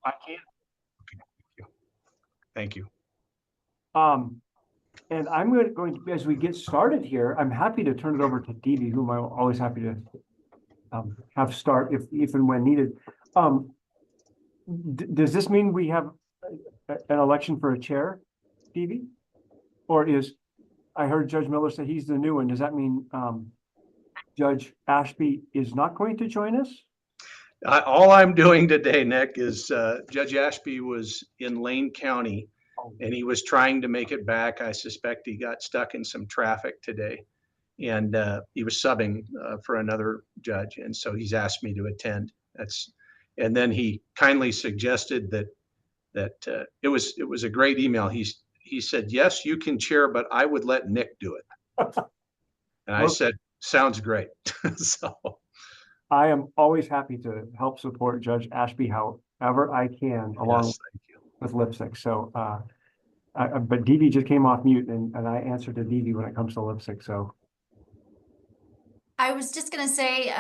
I can. Thank you. And I'm going to, as we get started here, I'm happy to turn it over to Dee Dee, whom I'm always happy to have start if and when needed. Does this mean we have an election for a chair, Dee Dee? Or I heard Judge Miller say he's the new one. Does that mean Judge Ashby is not going to join us? All I'm doing today, Nick, is Judge Ashby was in Lane County and he was trying to make it back. I suspect he got stuck in some traffic today and he was subbing for another judge. And so he's asked me to attend. And then he kindly suggested that it was a great email. He said, yes, you can chair, but I would let Nick do it. And I said, sounds great. So I am always happy to help support Judge Ashby however I can, along with Lipstick. So, but Dee Dee just came off mute, and I answer to Dee Dee when it comes to Lipstick. So, I was just gonna say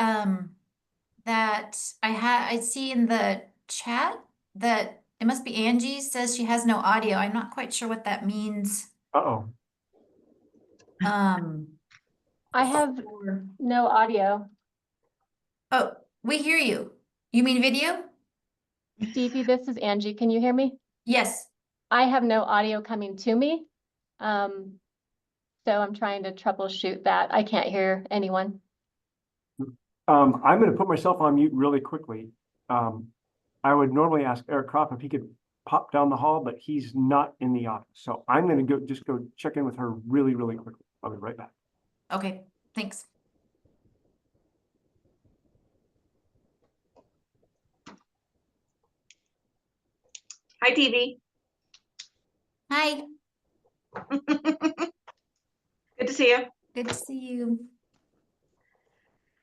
that I see in the chat that it must be Angie says she has no audio. I'm not quite sure what that means. uh-oh. I have no audio. Oh, we hear you. You mean video? DP, this is Angie. Can you hear me? Yes. I have no audio coming to me. So I'm trying to troubleshoot that. I can't hear anyone. I'm going to put myself on mute really quickly. I would normally ask Eric Kropp if he could pop down the hall, but he's not in the office. So I'm going to just go check in with her really, really quickly. I'll be right back. Okay, thanks. Hi, TV. Hi. Good to see you. Good to see you.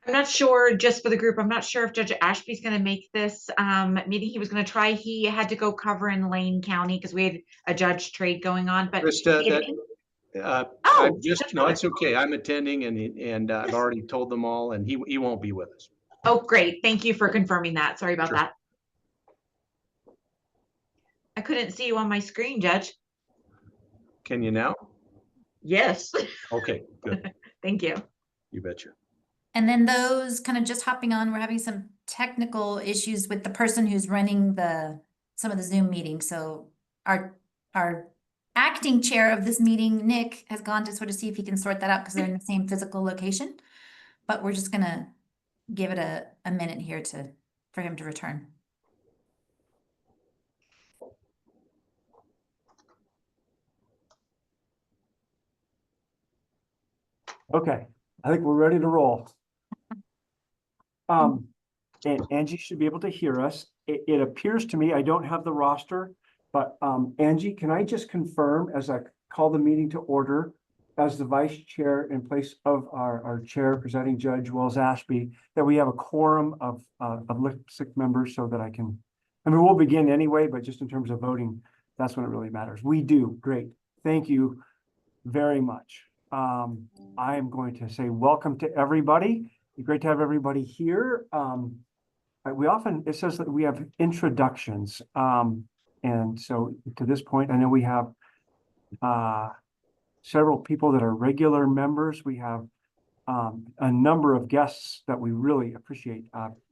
I'm not sure, just for the group, I'm not sure if Judge Ashby's going to make this meeting. He was going to try. He had to go cover in Lane County because we had a judge trade going on. But Krista, no, it's okay. I'm attending and I've already told them all and he won't be with us. Oh, great. Thank you for confirming that. Sorry about that. I couldn't see you on my screen, Judge. Can you now? Yes. Okay, good. Thank you. You betcha. And then those kind of just hopping on, we're having some technical issues with the person who's running some of the Zoom meetings. So our acting chair of this meeting, Nick, has gone to sort of see if he can sort that out because they're in the same physical location. But we're just gonna give it a minute here for him to return. Okay, I think we're ready to roll. And Angie should be able to hear us. It appears to me, I don't have the roster, but Angie, can I just confirm as I call the meeting to order as the vice chair in place of our chair presiding Judge Wells Ashby, that we have a quorum of Lipstick members so that we'll begin anyway, but just in terms of voting, that's when it really matters. We do. Great. Thank you very much. I am going to say welcome to everybody. Great to have everybody here. It says that we have introductions. And so to this point, I know we have several people that are regular members. We have a number of guests that we really appreciate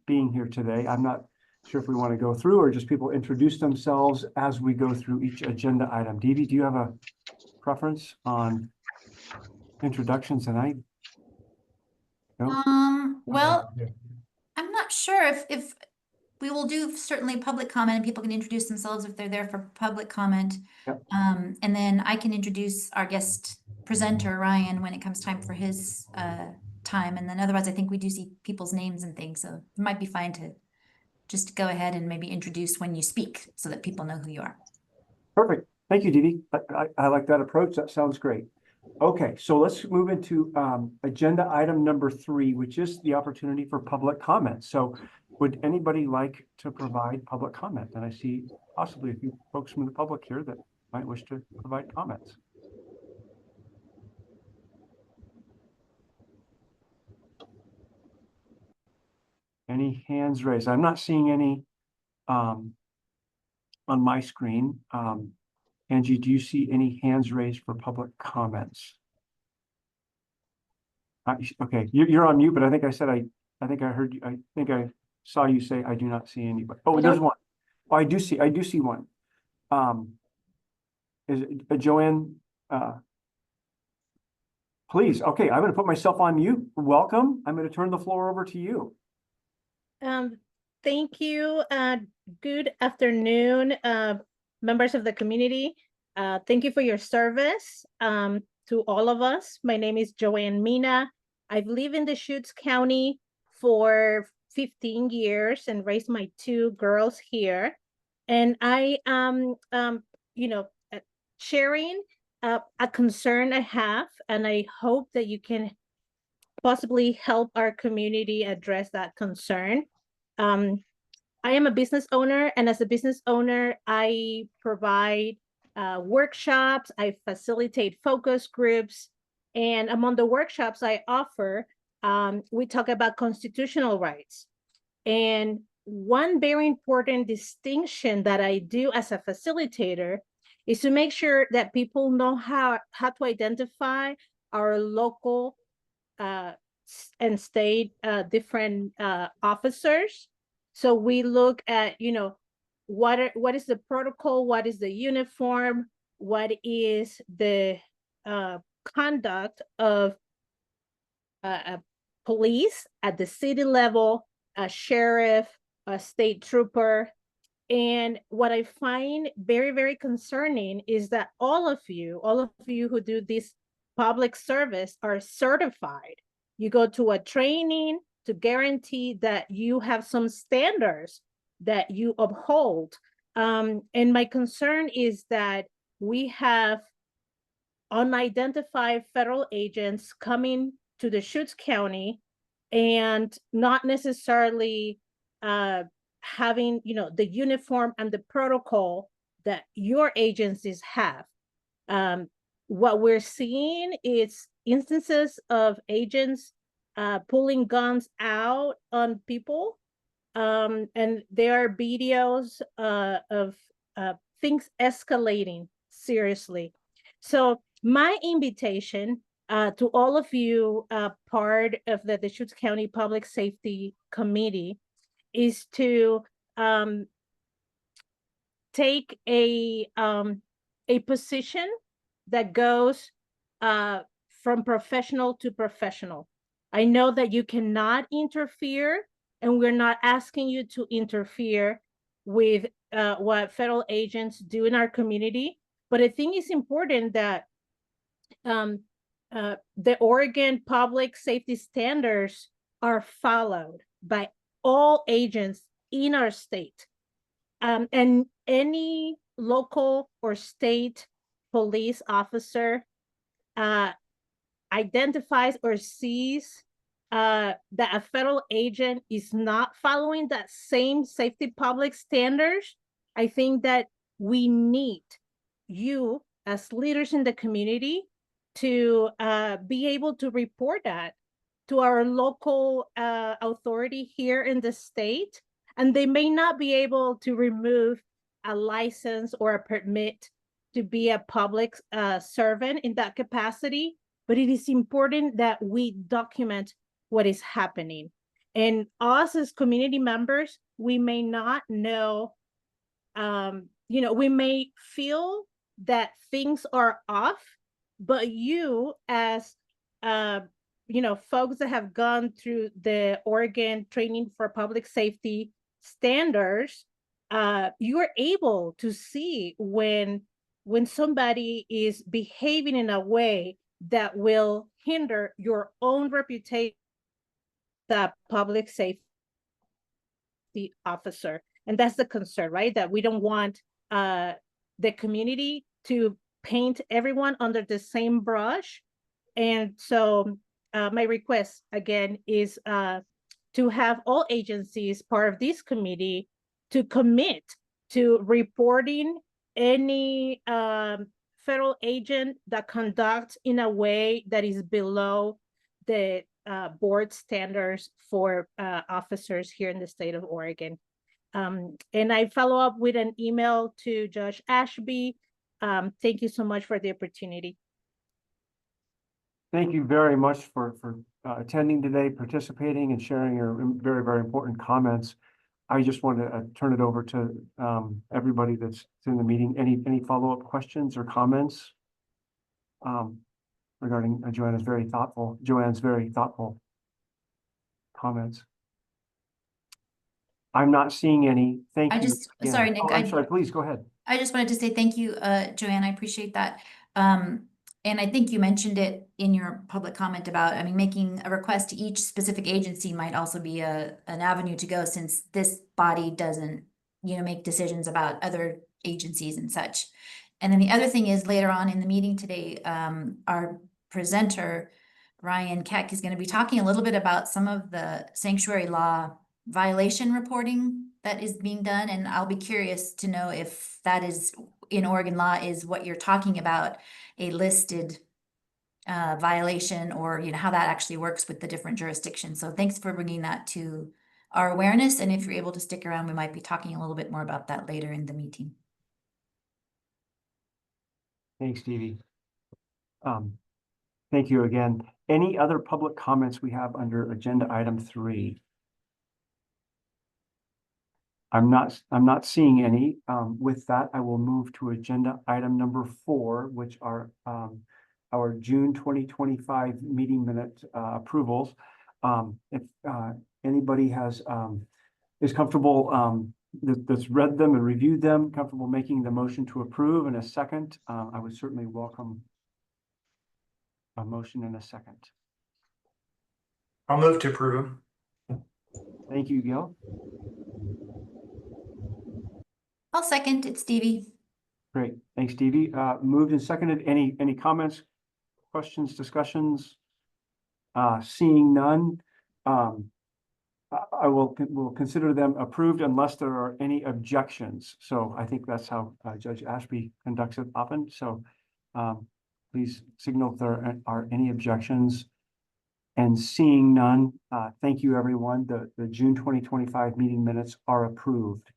being here today. I'm not sure if we want to go through or just people introduce themselves as we go through each agenda item. Dee Dee, do you have a preference on introductions tonight? No? Well, I'm not sure if we will do certainly public comment and people can introduce themselves if they're there for public comment. Yep. And then I can introduce our guest presenter, Ryan, when it comes time for his time. And then otherwise, I think we do see people's names and things. So it might be fine to just go ahead and maybe introduce when you speak so that people know who you are. Perfect. Thank you, Dee Dee. I like that approach. That sounds great. Okay, so let's move into agenda item number 3, which is the opportunity for public comment. So would anybody like to provide public comment? And I see possibly a few folks from the public here that might wish to provide comments. Any hands raised? I'm not seeing any on my screen. Angie, do you see any hands raised for public comments? Okay, you're on mute, but I think I said, I think I heard you, I think I saw you say, I do not see anybody. Oh, I there's don't- one. Oh, I do see one. Is it Joanne? Please, okay, I'm gonna put myself on mute. Welcome. I'm gonna turn the floor over to you. Thank you. Good afternoon, members of the community. Thank you for your service to all of us. My name is Joanne Mina. I've lived in Deschutes County for 15 years and raised my 2 girls here. And I sharing a concern I have, and I hope that you can possibly help our community address that concern. I am a business owner, and as a business owner, I provide workshops, I facilitate focus groups, and among the workshops I offer, we talk about constitutional rights. And one very important distinction that I do as a facilitator is to make sure that people know how to identify our local and state different officers. So we look at, what is the protocol, what is the uniform, what is the conduct of a police at the city level, a sheriff, a state trooper. And what I find very, very concerning is that all of you who do this public service are certified. You go to a training to guarantee that you have some standards that you uphold. And my concern is that we have unidentified federal agents coming to Deschutes County and not necessarily having, the uniform and the protocol that your agencies have. What we're seeing is instances of agents pulling guns out on people. And there are videos of things escalating seriously. So my invitation to all of you, part of the Deschutes County Public Safety Committee, is to take a position that goes from professional to professional. I know that you cannot interfere, and we're not asking you to interfere with what federal agents do in our community, but I think it's important that the Oregon public safety standards are followed by all agents in our state. And any local or state police officer identifies or sees that a federal agent is not following that same safety public standards, I think that we need you as leaders in the community to be able to report that to our local authority here in the state. And they may not be able to remove a license or a permit to be a public servant in that capacity, but it is important that we document what is happening. And us as community members, we may not know, we may feel that things are off, but you as, folks that have gone through the Oregon Training for Public Safety standards, you are able to see when somebody is behaving in a way that will hinder your own reputation, the public safety officer. And that's the concern, right? That we don't want the community to paint everyone under the same brush. And so my request again is to have all agencies part of this committee to commit to reporting any federal agent that conducts in a way that is below the board standards for officers here in the state of Oregon. And I follow up with an email to Judge Ashby. Thank you so much for the opportunity. Thank you very much for attending today, participating and sharing your very, very important comments. I just want to turn it over to everybody that's in the meeting. Any follow-up questions or comments regarding Joanne's very thoughtful comments? I'm not seeing any. Thank you. again. Sorry, Nick, Oh, I'm sorry, please go ahead. I just wanted to say thank you, Joanne, I appreciate that. And I think you mentioned it in your public comment about, I mean, making a request to each specific agency might also be an avenue to go, since this body doesn't, make decisions about other agencies and such. And then the other thing is, later on in the meeting today, our presenter, Ryan Keck, is going to be talking a little bit about some of the sanctuary law violation reporting that is being done. And I'll be curious to know if that is, in Oregon law, is what you're talking about, a listed violation, or how that actually works with the different jurisdictions. So thanks for bringing that to our awareness. And if you're able to stick around, we might be talking a little bit more about that later in the meeting. Thanks, Stevie. Thank you again. Any other public comments we have under agenda item 3? I'm not seeing any. With that, I will move to agenda item number 4, which are our June 2025 meeting minute approvals. If anybody is comfortable, that's read them and reviewed them, comfortable making the motion to approve in a second, I would certainly welcome a motion in a second. I'll move to approve them. Thank you, Gil. I'll second. It's Stevie. Great. Thanks, Stevie. Moved and seconded. Any comments, questions, discussions? Seeing none, I will consider them approved unless there are any objections. So I think that's how Judge Ashby conducts it often. So please signal if there are any objections. And seeing none, thank you, everyone. The June 2025 meeting minutes are approved.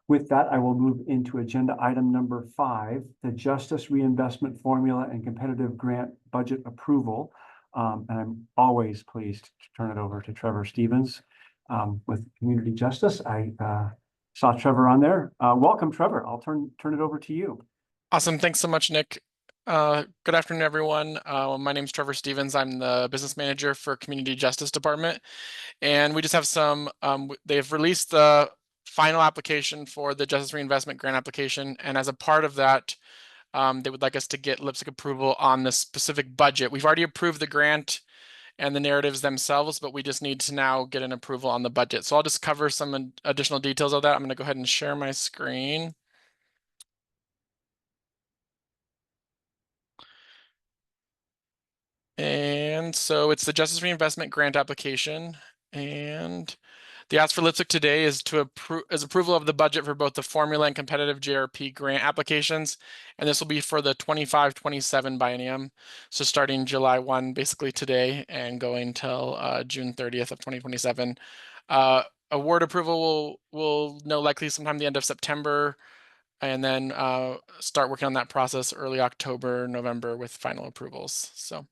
With that, I will move into agenda item number 5, the Justice Reinvestment Formula and Competitive Grant Budget Approval. And I'm always pleased to turn it over to Trevor Stevens with Community Justice. I saw Trevor on there. Welcome, Trevor. I'll turn it over to you. Awesome. Thanks so much, Nick. Good afternoon, everyone. My name is Trevor Stevens. I'm the business manager for Community Justice Department. And we just have some, they've released the final application for the Justice Reinvestment Grant application. And as a part of that, they would like us to get LPSC approval on the specific budget. We've already approved the grant and the narratives themselves, but we just need to now get an approval on the budget. So I'll just cover some additional details of that. I'm going to go ahead and share my screen. And so it's the Justice Reinvestment Grant application, and the ask for LPSC today is approval of the budget for both the formula and competitive JRP grant applications, and this will be for the 25-27 biennium. So starting July 1, basically today, and going till June 30th of 2027. Award approval will know likely sometime the end of September, and then start working on that process early October, November with final approvals. So.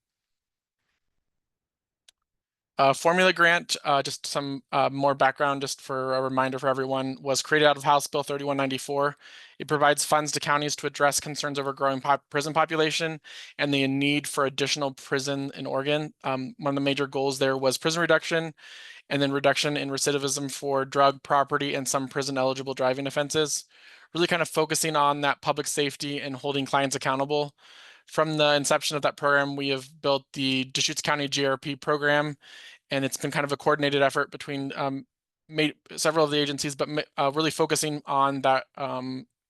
Formula grant, just some more background, just for a reminder for everyone, was created out of House Bill 3194. It provides funds to counties to address concerns over growing prison population and the need for additional prison in Oregon. One of the major goals there was prison reduction, and then reduction in recidivism for drug, property, and some prison eligible driving offenses. Really kind of focusing on that public safety and holding clients accountable. From the inception of that program, we have built the Deschutes County JRP program, and it's been kind of a coordinated effort between several of the agencies, but really focusing on that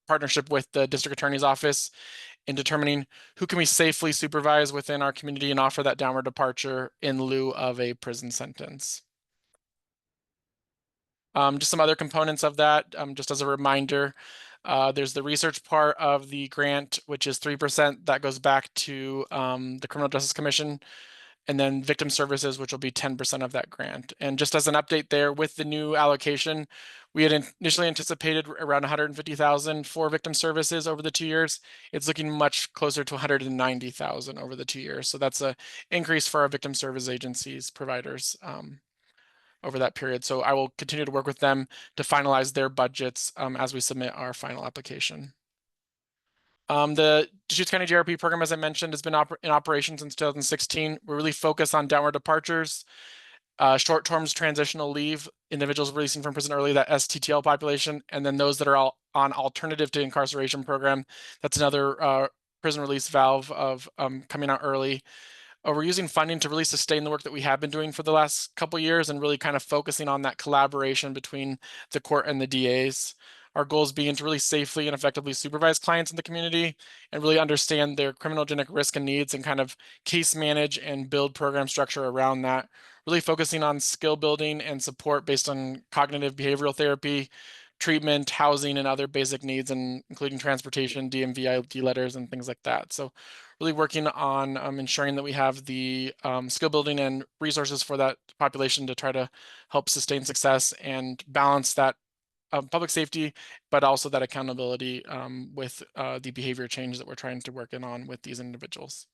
partnership with the district attorney's office in determining who can we safely supervise within our community and offer that downward departure in lieu of a prison sentence. Just some other components of that, just as a reminder. There's the research part of the grant, which is 3% that goes back to the Criminal Justice Commission, and then victim services, which will be 10% of that grant. And just as an update there, with the new allocation, We had initially anticipated around 150,000 for victim services over the 2 years. It's looking much closer to 190,000 over the 2 years. So that's a increase for our victim service agencies providers over that period. So I will continue to work with them to finalize their budgets as we submit our final application. The Deschutes County JRP program, as I mentioned, has been in operation since 2016. We're really focused on downward departures, short-term transitional leave, individuals releasing from prison early, that STTL population, and then those that are all on alternative to incarceration program. That's another prison release valve of coming out early. We're using funding to really sustain the work that we have been doing for the last couple of years and really kind of focusing on that collaboration between the court and the DAs. Our goals being to really safely and effectively supervise clients in the community and really understand their criminogenic risk and needs and kind of case manage and build program structure around that. Really focusing on skill building and support based on cognitive behavioral therapy, treatment, housing, and other basic needs, and including transportation, DMV ID letters, and things like that. So really working on ensuring that we have the skill building and resources for that population to try to help sustain success and balance that public safety, but also that accountability with the behavior change that we're trying to work on with these individuals.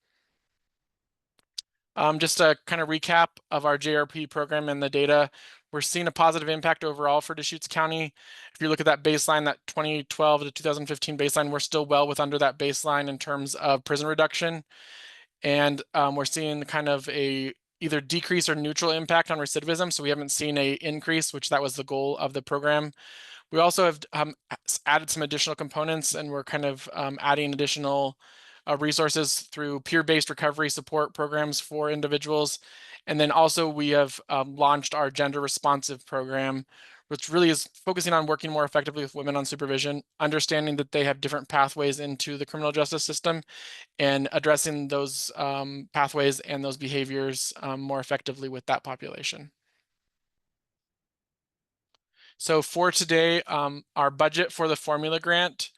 Just a kind of recap of our JRP program and the data, we're seeing a positive impact overall for Deschutes County. If you look at that baseline, that 2012 to 2015 baseline, we're still well with under that baseline in terms of prison reduction. And we're seeing kind of a either decrease or neutral impact on recidivism. So we haven't seen a increase, which that was the goal of the program. We also have added some additional components, and we're kind of adding additional resources through peer-based recovery support programs for individuals. And then also we have launched our gender responsive program, which really is focusing on working more effectively with women on supervision, understanding that they have different pathways into the criminal justice system, and addressing those pathways and those behaviors more effectively with that population. So for today, our budget for the formula grant,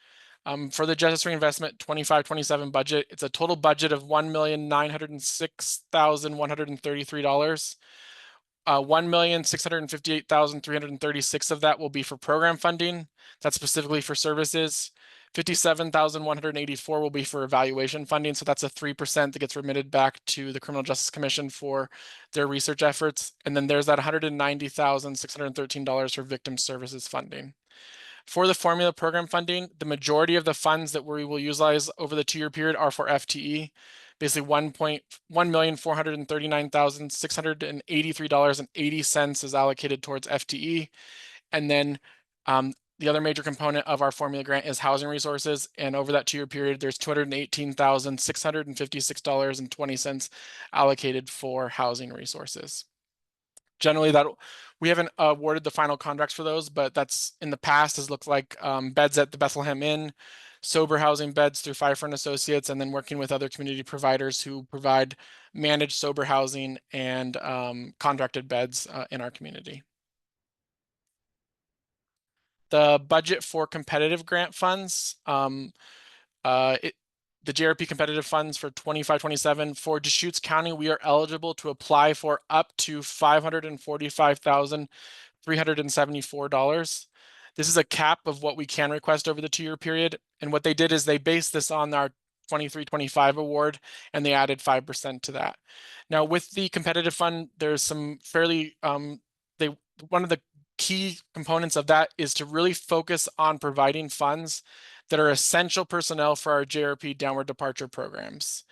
for the Justice Reinvestment 25-27 budget, it's a total budget of $1,906,133. $1,658,336 of that will be for program funding. That's specifically for services. $57,184 will be for evaluation funding. So that's a 3% that gets remitted back to the Criminal Justice Commission for their research efforts. And then there's that $190,613 for victim services funding. For the formula program funding, the majority of the funds that we will utilize over the 2-year period are for FTE. Basically $1,439,683.80 is allocated towards FTE. And then the other major component of our formula grant is housing resources. And over that 2-year period, there's $218,656.20 allocated for housing resources. Generally, that we haven't awarded the final contracts for those, but that's in the past has looked like beds at the Bethlehem Inn, sober housing beds through Pfeiffer and Associates, and then working with other community providers who provide managed sober housing and contracted beds in our community. The budget for competitive grant funds, the JRP competitive funds for 25-27 for Deschutes County, we are eligible to apply for up to $545,374. This is a cap of what we can request over the 2-year period. And what they did is they based this on our 23-25 award, and they added 5% to that. Now with the competitive fund, there's some fairly, one of the key components of that is to really focus on providing funds that are essential personnel for our JRP downward departure programs.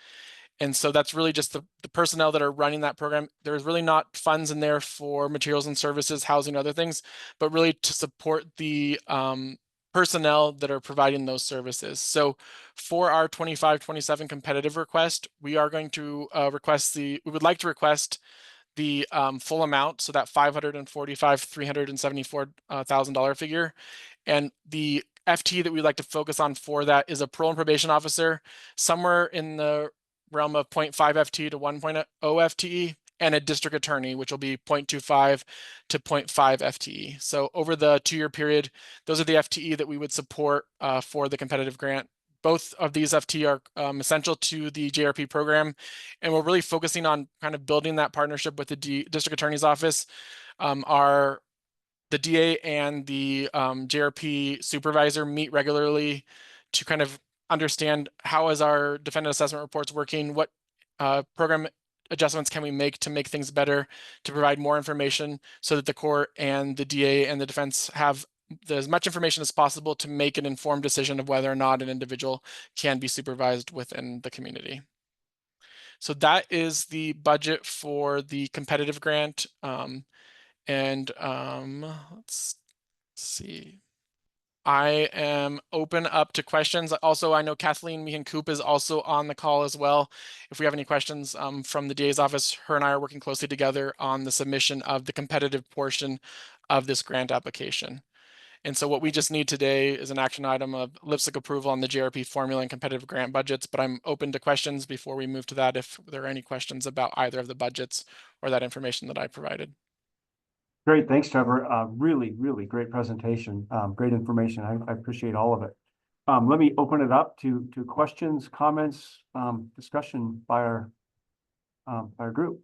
And so that's really just the personnel that are running that program. There's really not funds in there for materials and services, housing, other things, but really to support the personnel that are providing those services. So for our 25-27 competitive request, we are going to we would like to request the full amount, so that $545,374,000 figure. And the FTE that we'd like to focus on for that is a parole and probation officer, somewhere in the realm of 0.5 FTE to 1.0 FTE, and a district attorney, which will be 0.25 to 0.5 FTE. So over the 2-year period, those are the FTE that we would support for the competitive grant. Both of these FTE are essential to the JRP program, and we're really focusing on kind of building that partnership with the district attorney's office. the DA and the JRP supervisor meet regularly to kind of understand how is our defendant assessment reports working, what program adjustments can we make to make things better, to provide more information so that the court and the DA and the defense have as much information as possible to make an informed decision of whether or not an individual can be supervised within the community. So that is the budget for the competitive grant. Let's see. I am open up to questions. Also, I know Kathleen Meehan-Coop is also on the call as well. If we have any questions from the DA's office, her and I are working closely together on the submission of the competitive portion of this grant application. And so what we just need today is an action item of LPSC approval on the JRP formula and competitive grant budgets, but I'm open to questions before we move to that if there are any questions about either of the budgets or that information that I provided. Great, thanks, Trevor. Really, really great presentation. Great information. I appreciate all of it. Let me open it up to questions, comments, discussion by our group.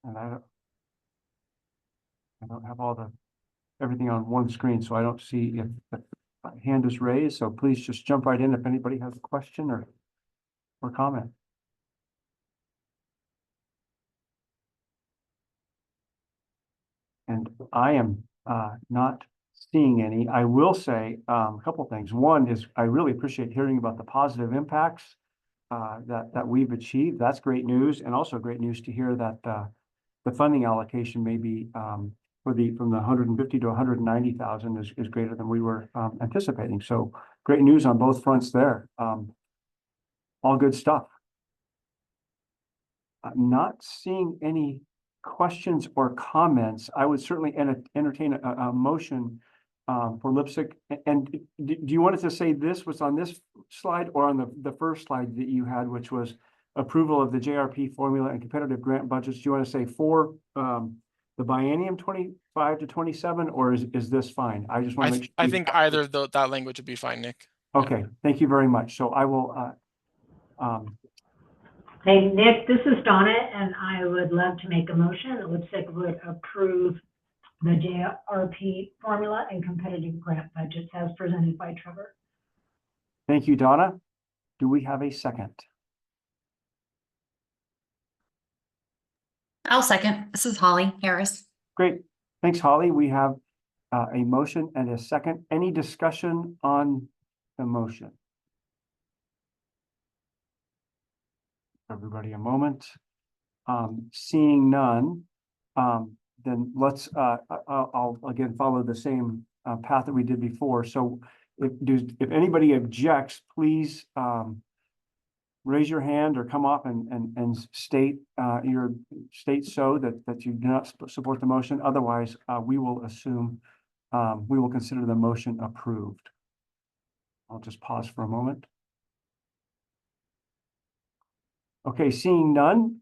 And I don't have everything on one screen, so I don't see if the hand is raised. So please just jump right in if anybody has a question or comment. And I am not seeing any. I will say a couple of things. One is I really appreciate hearing about the positive impacts that we've achieved. That's great news, and also great news to hear that the funding allocation may be from the 150 to 190,000 is greater than we were anticipating. So great news on both fronts there. All good stuff. I'm not seeing any questions or comments. I would certainly entertain a motion for LPSC. And do you want it to say this was on this slide or on the first slide that you had, which was approval of the JRP formula and competitive grant budgets? Do you want to say for the biennium 25 to 27, or is this fine? I just want to make sure. I think either of that language would be fine, Nick. Okay, thank you very much. So I will Hey, Nick, this is Donna, and I would love to make a motion that LPSC would approve the JRP formula and competitive grant budgets as presented by Trevor. thank you, Donna. Do we have a second? I'll second. This is Holly Harris. Great. Thanks, Holly. We have a motion and a second. Any discussion on the motion? Everybody a moment. Seeing none, then let's, I'll again follow the same path that we did before. So if anybody objects, please raise your hand or come up and state so that you do not support the motion. Otherwise, we will assume, we will consider the motion approved. I'll just pause for a moment. Okay, seeing none,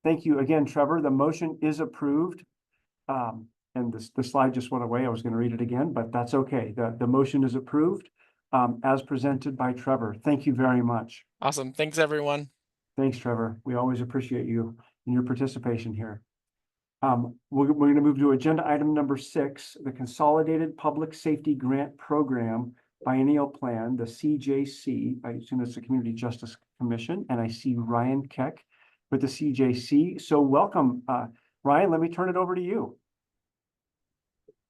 thank you again, Trevor. The motion is approved. And the slide just went away. I was going to read it again, but that's okay. The motion is approved as presented by Trevor. Thank you very much. Awesome. Thanks, everyone. Thanks, Trevor. We always appreciate you and your participation here. We're going to move to agenda item number 6, the Consolidated Public Safety Grant Program Biennial Plan, the CJC. I assume it's the Community Justice Commission, and I see Ryan Keck with the CJC. So welcome, Ryan. Let me turn it over to you.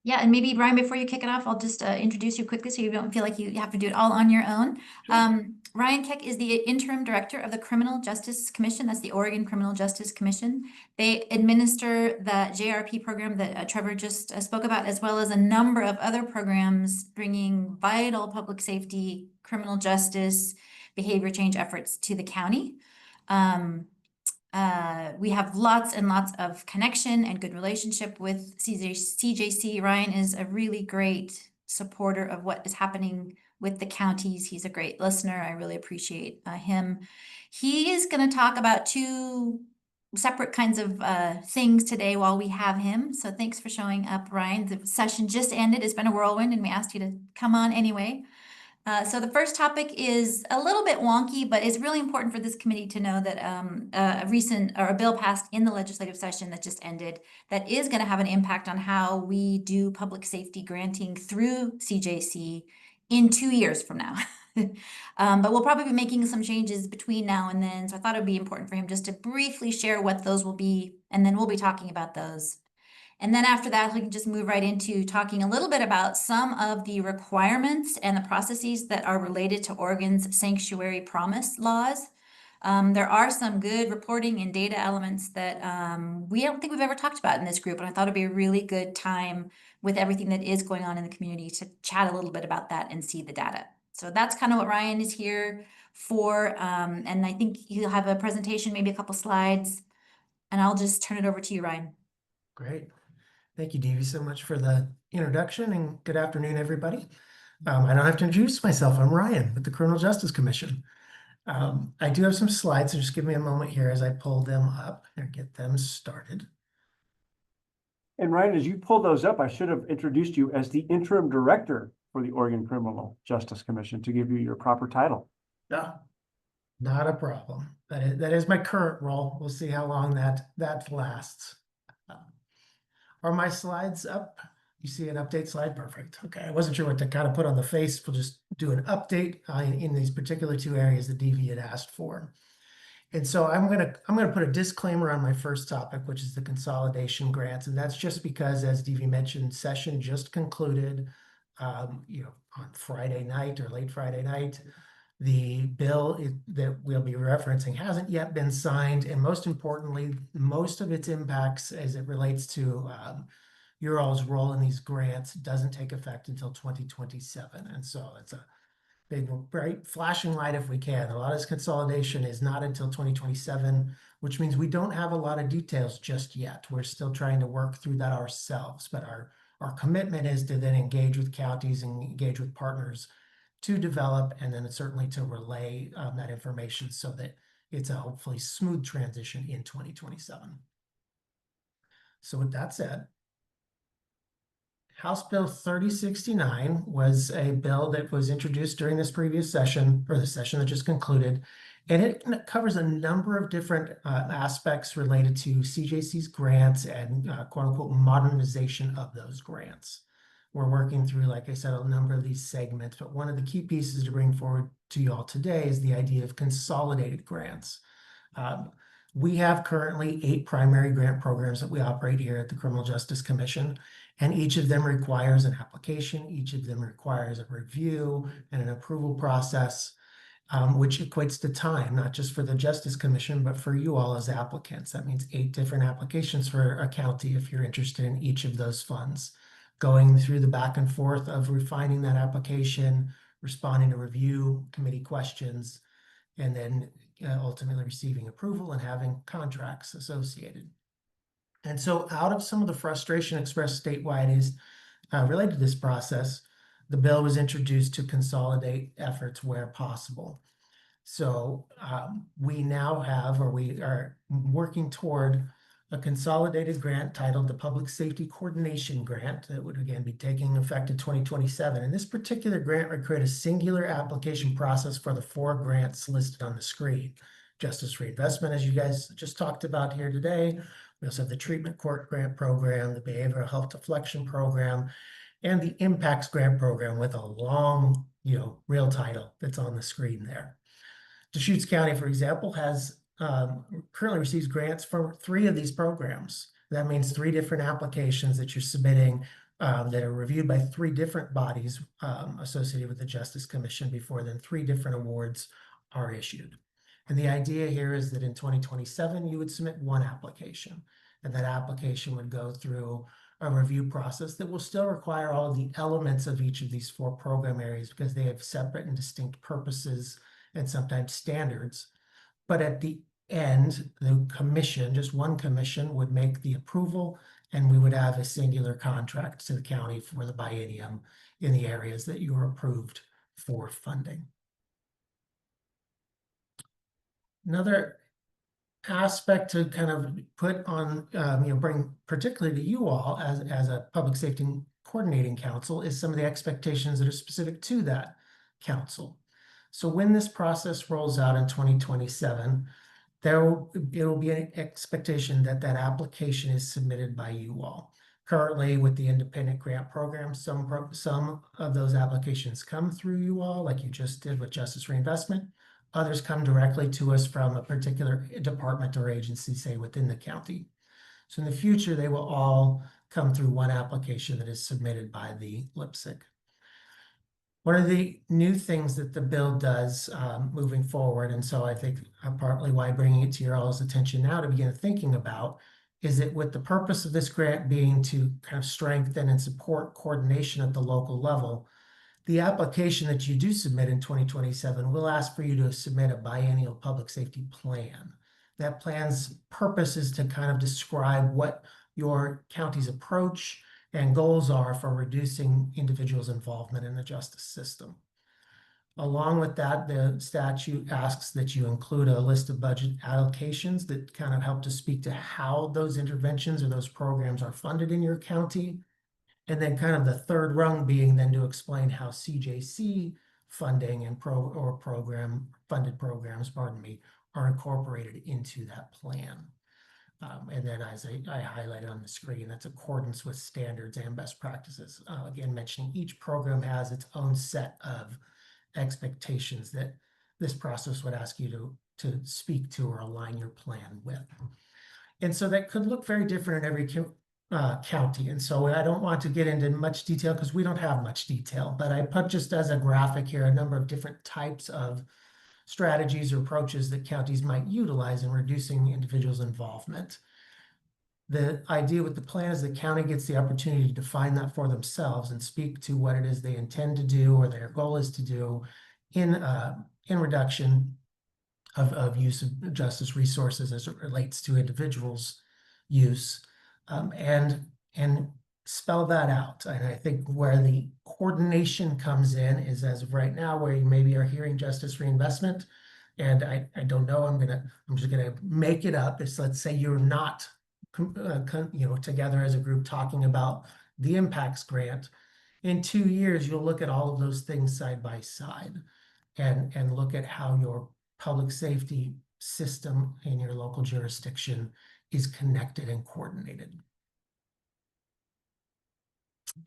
Yeah, and maybe Ryan, before you kick it off, I'll just introduce you quickly so you don't feel like you have to do it all on your own. Sure. Ryan Keck is the interim director of the Criminal Justice Commission. That's the Oregon Criminal Justice Commission. They administer the JRP program that Trevor just spoke about, as well as a number of other programs bringing vital public safety, criminal justice, behavior change efforts to the county. We have lots and lots of connection and good relationship with CJC. Ryan is a really great supporter of what is happening with the counties. He's a great listener. I really appreciate him. He is going to talk about 2 separate kinds of things today while we have him. So thanks for showing up, Ryan. The session just ended. It's been a whirlwind and we asked you to come on anyway. So the first topic is a little bit wonky, but it's really important for this committee to know that a bill passed in the legislative session that just ended that is going to have an impact on how we do public safety granting through CJC in 2 years from now. But we'll probably be making some changes between now and then. So I thought it would be important for him just to briefly share what those will be, and then we'll be talking about those. And then after that, we can just move right into talking a little bit about some of the requirements and the processes that are related to Oregon's sanctuary promise laws. There are some good reporting and data elements that we don't think we've ever talked about in this group, and I thought it'd be a really good time with everything that is going on in the community to chat a little bit about that and see the data. So that's kind of what Ryan is here for, and I think he'll have a presentation, maybe a couple slides, and I'll just turn it over to you, Ryan. Great. Thank you, Devi, so much for the introduction, and good afternoon, everybody. I don't have to introduce myself. I'm Ryan with the Criminal Justice Commission. I do have some slides, so just give me a moment here as I pull them up and get them started. And Ryan, as you pull those up, I should have introduced you as the interim director for the Oregon Criminal Justice Commission to give you your proper title. No, not a problem. That is my current role. We'll see how long that lasts. Are my slides up? You see an update slide? Perfect. Okay, I wasn't sure what to kind of put on the face. We'll just do an update in these particular two areas that Devi had asked for. And so I'm gonna put a disclaimer on my first topic, which is the consolidation grants, and that's just because, as Devi mentioned, session just concluded. On Friday night or late Friday night. The bill that we'll be referencing hasn't yet been signed, and most importantly, most of its impacts as it relates to your all's role in these grants doesn't take effect until 2027. And so it's a big, bright, flashing light if we can. A lot of this consolidation is not until 2027, which means we don't have a lot of details just yet. We're still trying to work through that ourselves, but our commitment is to then engage with counties and engage with partners to develop, and then certainly to relay that information so that it's a hopefully smooth transition in 2027. So with that said, House Bill 3069 was a bill that was introduced during this previous session, or the session that just concluded, and it covers a number of different aspects related to CJC's grants and quote unquote modernization of those grants. We're working through, like I said, a number of these segments, but one of the key pieces to bring forward to you all today is the idea of consolidated grants. We have currently 8 primary grant programs that we operate here at the Criminal Justice Commission, and each of them requires an application. Each of them requires a review and an approval process, which equates to time, not just for the Justice Commission, but for you all as applicants. That means 8 different applications for a county if you're interested in each of those funds. Going through the back and forth of refining that application, responding to review committee questions, and then ultimately receiving approval and having contracts associated. And so out of some of the frustration expressed statewide is related to this process, the bill was introduced to consolidate efforts where possible. So we now have, or we are working toward, a consolidated grant titled the Public Safety Coordination Grant that would again be taking effect in 2027. And this particular grant would create a singular application process for the 4 grants listed on the screen. Justice Reinvestment, as you guys just talked about here today. We also have the Treatment Court Grant Program, the Behavioral Health Deflection Program, and the Impacts Grant Program with a long, real title that's on the screen there. Deschutes County, for example, has currently receives grants for 3 of these programs. That means 3 different applications that you're submitting that are reviewed by 3 different bodies associated with the Justice Commission before then 3 different awards are issued. And the idea here is that in 2027, you would submit 1 application, and that application would go through a review process that will still require all of the elements of each of these 4 program areas because they have separate and distinct purposes and sometimes standards. But at the end, the commission, just 1 commission, would make the approval, and we would have a singular contract to the county for the biennium in the areas that you are approved for funding. Another aspect to kind of put on, bring particularly to you all as a public safety coordinating council is some of the expectations that are specific to that. council. So when this process rolls out in 2027, there will be an expectation that that application is submitted by you all. Currently, with the independent grant program, some of those applications come through you all, like you just did with Justice Reinvestment. Others come directly to us from a particular department or agency, say within the county. So in the future, they will all come through one application that is submitted by the LPSIC. One of the new things that the bill does moving forward, and so I think partly why bringing it to your all's attention now to begin thinking about, is that with the purpose of this grant being to kind of strengthen and support coordination at the local level, the application that you do submit in 2027 will ask for you to submit a biennial public safety plan. That plan's purpose is to kind of describe what your county's approach and goals are for reducing individuals' involvement in the justice system. Along with that, the statute asks that you include a list of budget allocations that kind of help to speak to how those interventions or those programs are funded in your county. And then kind of the third rung being then to explain how CJC funding and funded programs, are incorporated into that plan. And then as I highlighted on the screen, that's accordance with standards and best practices. Again, mentioning each program has its own set of expectations that this process would ask you to speak to or align your plan with. And so that could look very different in every county. And so I don't want to get into much detail because we don't have much detail, but I put just as a graphic here a number of different types of strategies or approaches that counties might utilize in reducing individuals' involvement. The idea with the plan is the county gets the opportunity to define that for themselves and speak to what it is they intend to do or their goal is to do in reduction of use of justice resources as it relates to individuals' use, and spell that out. And I think where the coordination comes in is, as of right now, where you maybe are hearing justice reinvestment, and I don't know, I'm just gonna make it up. It's, let's say you're not together as a group talking about the impacts grant. In 2 years, you'll look at all of those things side by side and look at how your public safety system in your local jurisdiction is connected and coordinated.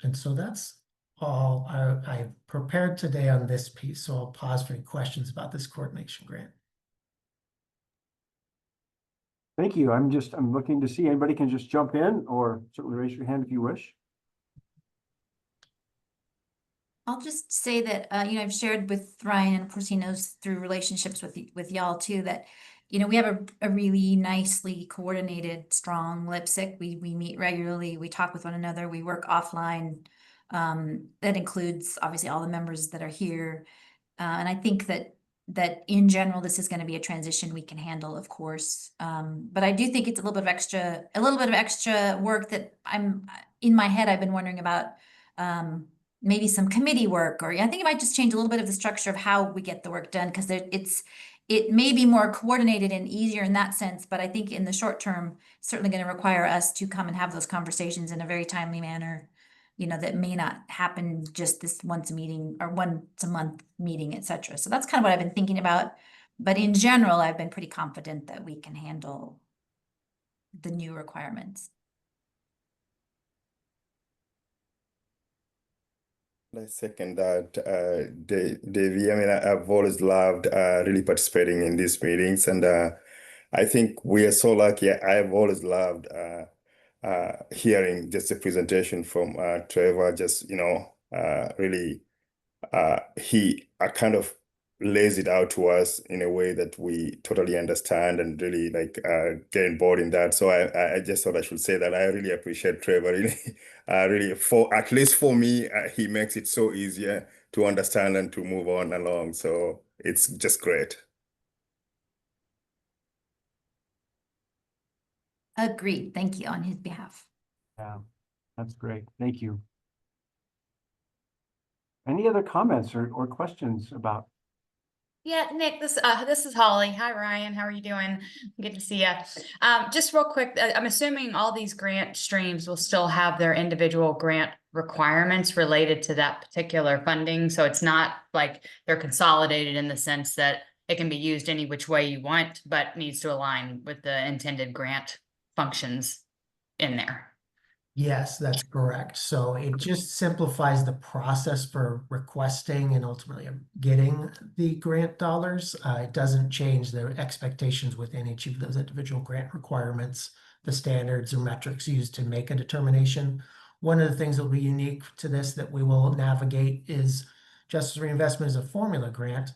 And so that's all I prepared today on this piece. So I'll pause for any questions about this coordination grant. Thank you. I'm looking to see, anybody can just jump in or certainly raise your hand if you wish. I'll just say that, I've shared with Ryan, and of course he knows through relationships with y'all too, that, we have a really nicely coordinated, strong LPSIC. We meet regularly, we talk with one another, we work offline. That includes obviously all the members that are here. And I think that in general, this is going to be a transition we can handle, of course. But I do think it's a little bit of extra work that in my head, I've been wondering about, maybe some committee work, or I think it might just change a little bit of the structure of how we get the work done, because it may be more coordinated and easier in that sense, but I think in the short term, it's certainly going to require us to come and have those conversations in a very timely manner, that may not happen just this once a meeting or once a month meeting, et cetera. So that's kind of what I've been thinking about. But in general, I've been pretty confident that we can handle the new requirements. I second that, Davey. I mean, I've always loved really participating in these meetings, and I think we are so lucky. I've always loved hearing just a presentation from Trevor. Just really, he kind of lays it out to us in a way that we totally understand and really get involved in that. So I just thought I should say that I really appreciate Trevor. Really, for at least for me, he makes it so easier to understand and to move on along. So it's just great. Agreed. Thank you on his behalf. Yeah, that's great. Thank you. Any other comments or questions about Yeah, Nick, this is Holly. Hi, Ryan. How are you doing? Good to see you. Just real quick, I'm assuming all these grant streams will still have their individual grant requirements related to that particular funding. So it's not like they're consolidated in the sense that it can be used any which way you want, but needs to align with the intended grant functions in there. Yes, that's correct. So it just simplifies the process for requesting and ultimately getting the grant dollars. It doesn't change the expectations within each of those individual grant requirements, the standards or metrics used to make a determination. One of the things that will be unique to this that we will navigate is Justice Reinvestment is a formula grant.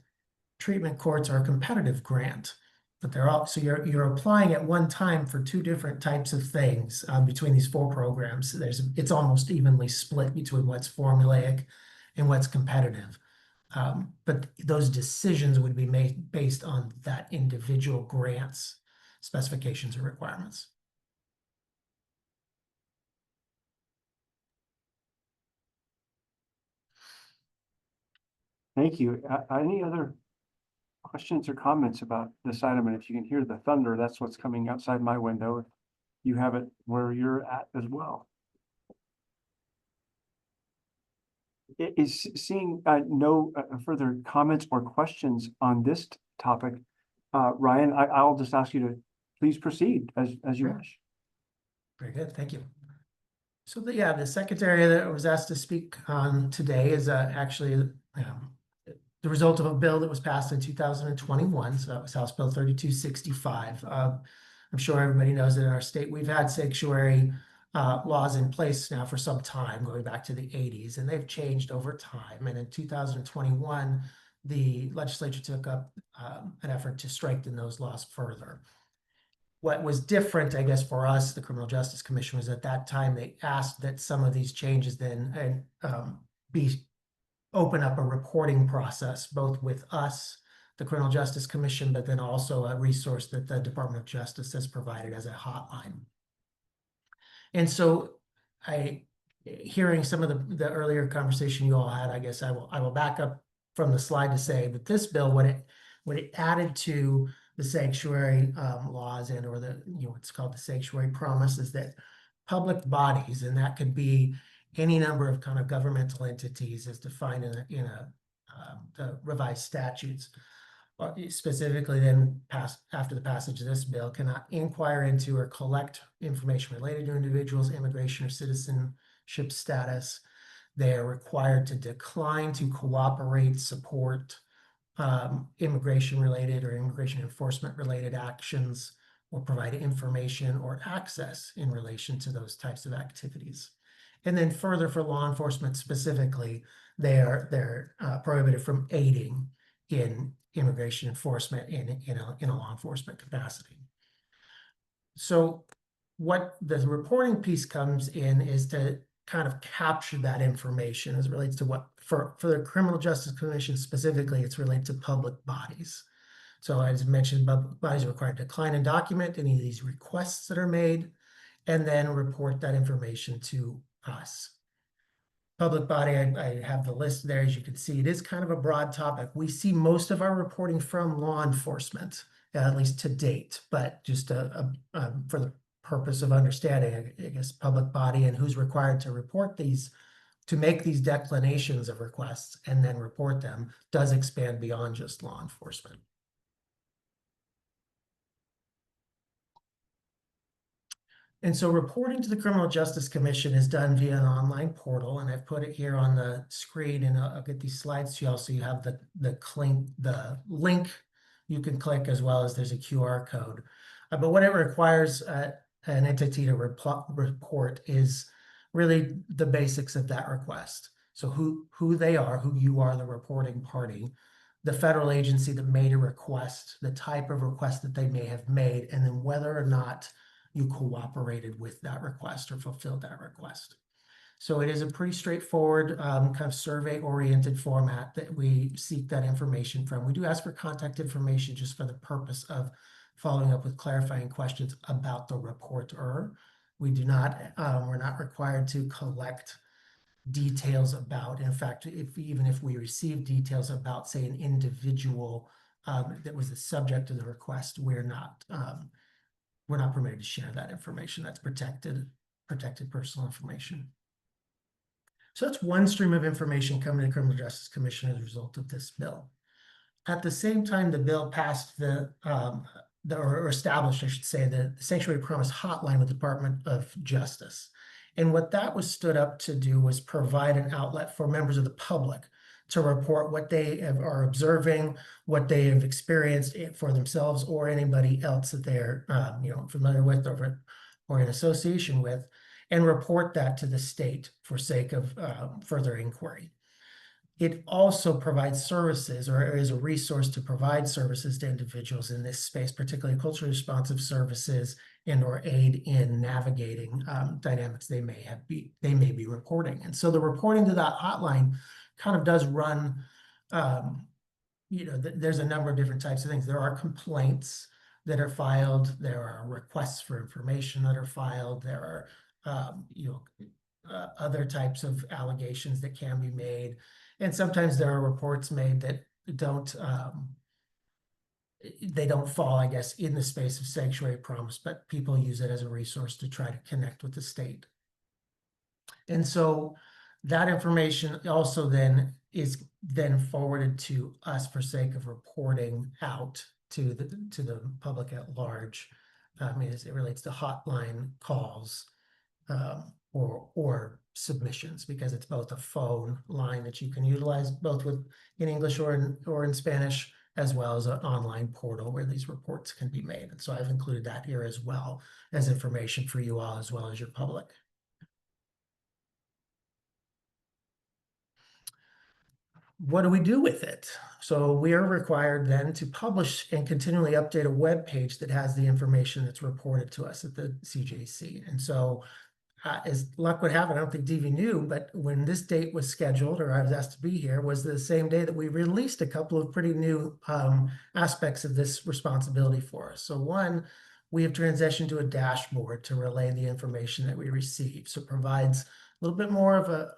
Treatment courts are a competitive grant. But they're all, so you're applying at one time for two different types of things between these 4 programs. It's almost evenly split between what's formulaic and what's competitive. But those decisions would be made based on that individual grant's specifications and requirements. Thank you. Any other questions or comments about this item? And if you can hear the thunder, that's what's coming outside my window. You have it where you're at as well. It is seeing no further comments or questions on this topic. Ryan, I'll just ask you to please proceed as you wish. Very good, thank you. So the second area that I was asked to speak on today is actually the result of a bill that was passed in 2021. So that was House Bill 3265. I'm sure everybody knows that in our state, we've had sanctuary laws in place now for some time, going back to the 80s, and they've changed over time. And in 2021, the legislature took up an effort to strengthen those laws further. What was different, I guess, for us, the Criminal Justice Commission, was at that time they asked that some of these changes then open up a reporting process, both with us, the Criminal Justice Commission, but then also a resource that the Department of Justice has provided as a hotline. And so hearing some of the earlier conversation you all had, I guess I will back up from the slide to say that this bill, when it added to the sanctuary laws and or what's called the sanctuary promise, is that public bodies, and that could be any number of kind of governmental entities as defined in the revised statutes, specifically then after the passage of this bill, cannot inquire into or collect information related to individuals' immigration or citizenship status. They are required to decline to cooperate, support immigration related or immigration enforcement related actions, or provide information or access in relation to those types of activities. And then further, for law enforcement specifically, they're prohibited from aiding in immigration enforcement in a law enforcement capacity. So what the reporting piece comes in is to kind of capture that information as it relates to what, for the Criminal Justice Commission specifically, it's related to public bodies. So as mentioned, public bodies are required to decline and document any of these requests that are made, and then report that information to us. Public body, I have the list there. As you can see, it is kind of a broad topic. We see most of our reporting from law enforcement, at least to date, but just for the purpose of understanding, I guess, public body and who's required to report these, to make these declinations of requests and then report them, does expand beyond just law enforcement. And so reporting to the Criminal Justice Commission is done via an online portal, and I've put it here on the screen, and I'll get these slides to you all so you have the link you can click, as well as there's a QR code. But what it requires an entity to report is really the basics of that request. So who they are, who you are, the reporting party, the federal agency that made a request, the type of request that they may have made, and then whether or not you cooperated with that request or fulfilled that request. So it is a pretty straightforward kind of survey-oriented format that we seek that information from. We do ask for contact information just for the purpose of following up with clarifying questions about the reporter. We do not, we're not required to collect details about. In fact, even if we receive details about, say, an individual that was the subject of the request, we're not permitted to share that information. That's protected personal information. So that's one stream of information coming to the Criminal Justice Commission as a result of this bill. At the same time, the bill passed or established, I should say, the Sanctuary Promise Hotline with the Department of Justice. And what that was stood up to do was provide an outlet for members of the public to report what they are observing, what they have experienced for themselves or anybody else that they're familiar with or in association with, and report that to the state for sake of further inquiry. It also provides services, or is a resource to provide services to individuals in this space, particularly culturally responsive services and or aid in navigating dynamics they may be reporting. And so the reporting to that hotline kind of does run, there's a number of different types of things. There are complaints that are filed. There are requests for information that are filed. There are, other types of allegations that can be made. And sometimes there are reports made that don't fall, I guess, in the space of Sanctuary Promise, but people use it as a resource to try to connect with the state. And so that information also then is forwarded to us for sake of reporting out to the public at large, as it relates to hotline calls or submissions, because it's both a phone line that you can utilize both in English or in Spanish, as well as an online portal where these reports can be made. And so I've included that here as well as information for you all, as well as your public. What do we do with it? So we are required then to publish and continually update a web page that has the information that's reported to us at the CJC. And so as luck would have it, I don't think DV knew, but when this date was scheduled, or I was asked to be here, was the same day that we released a couple of pretty new aspects of this responsibility for us. So one, we have transitioned to a dashboard to relay the information that we receive. So it provides a little bit more of a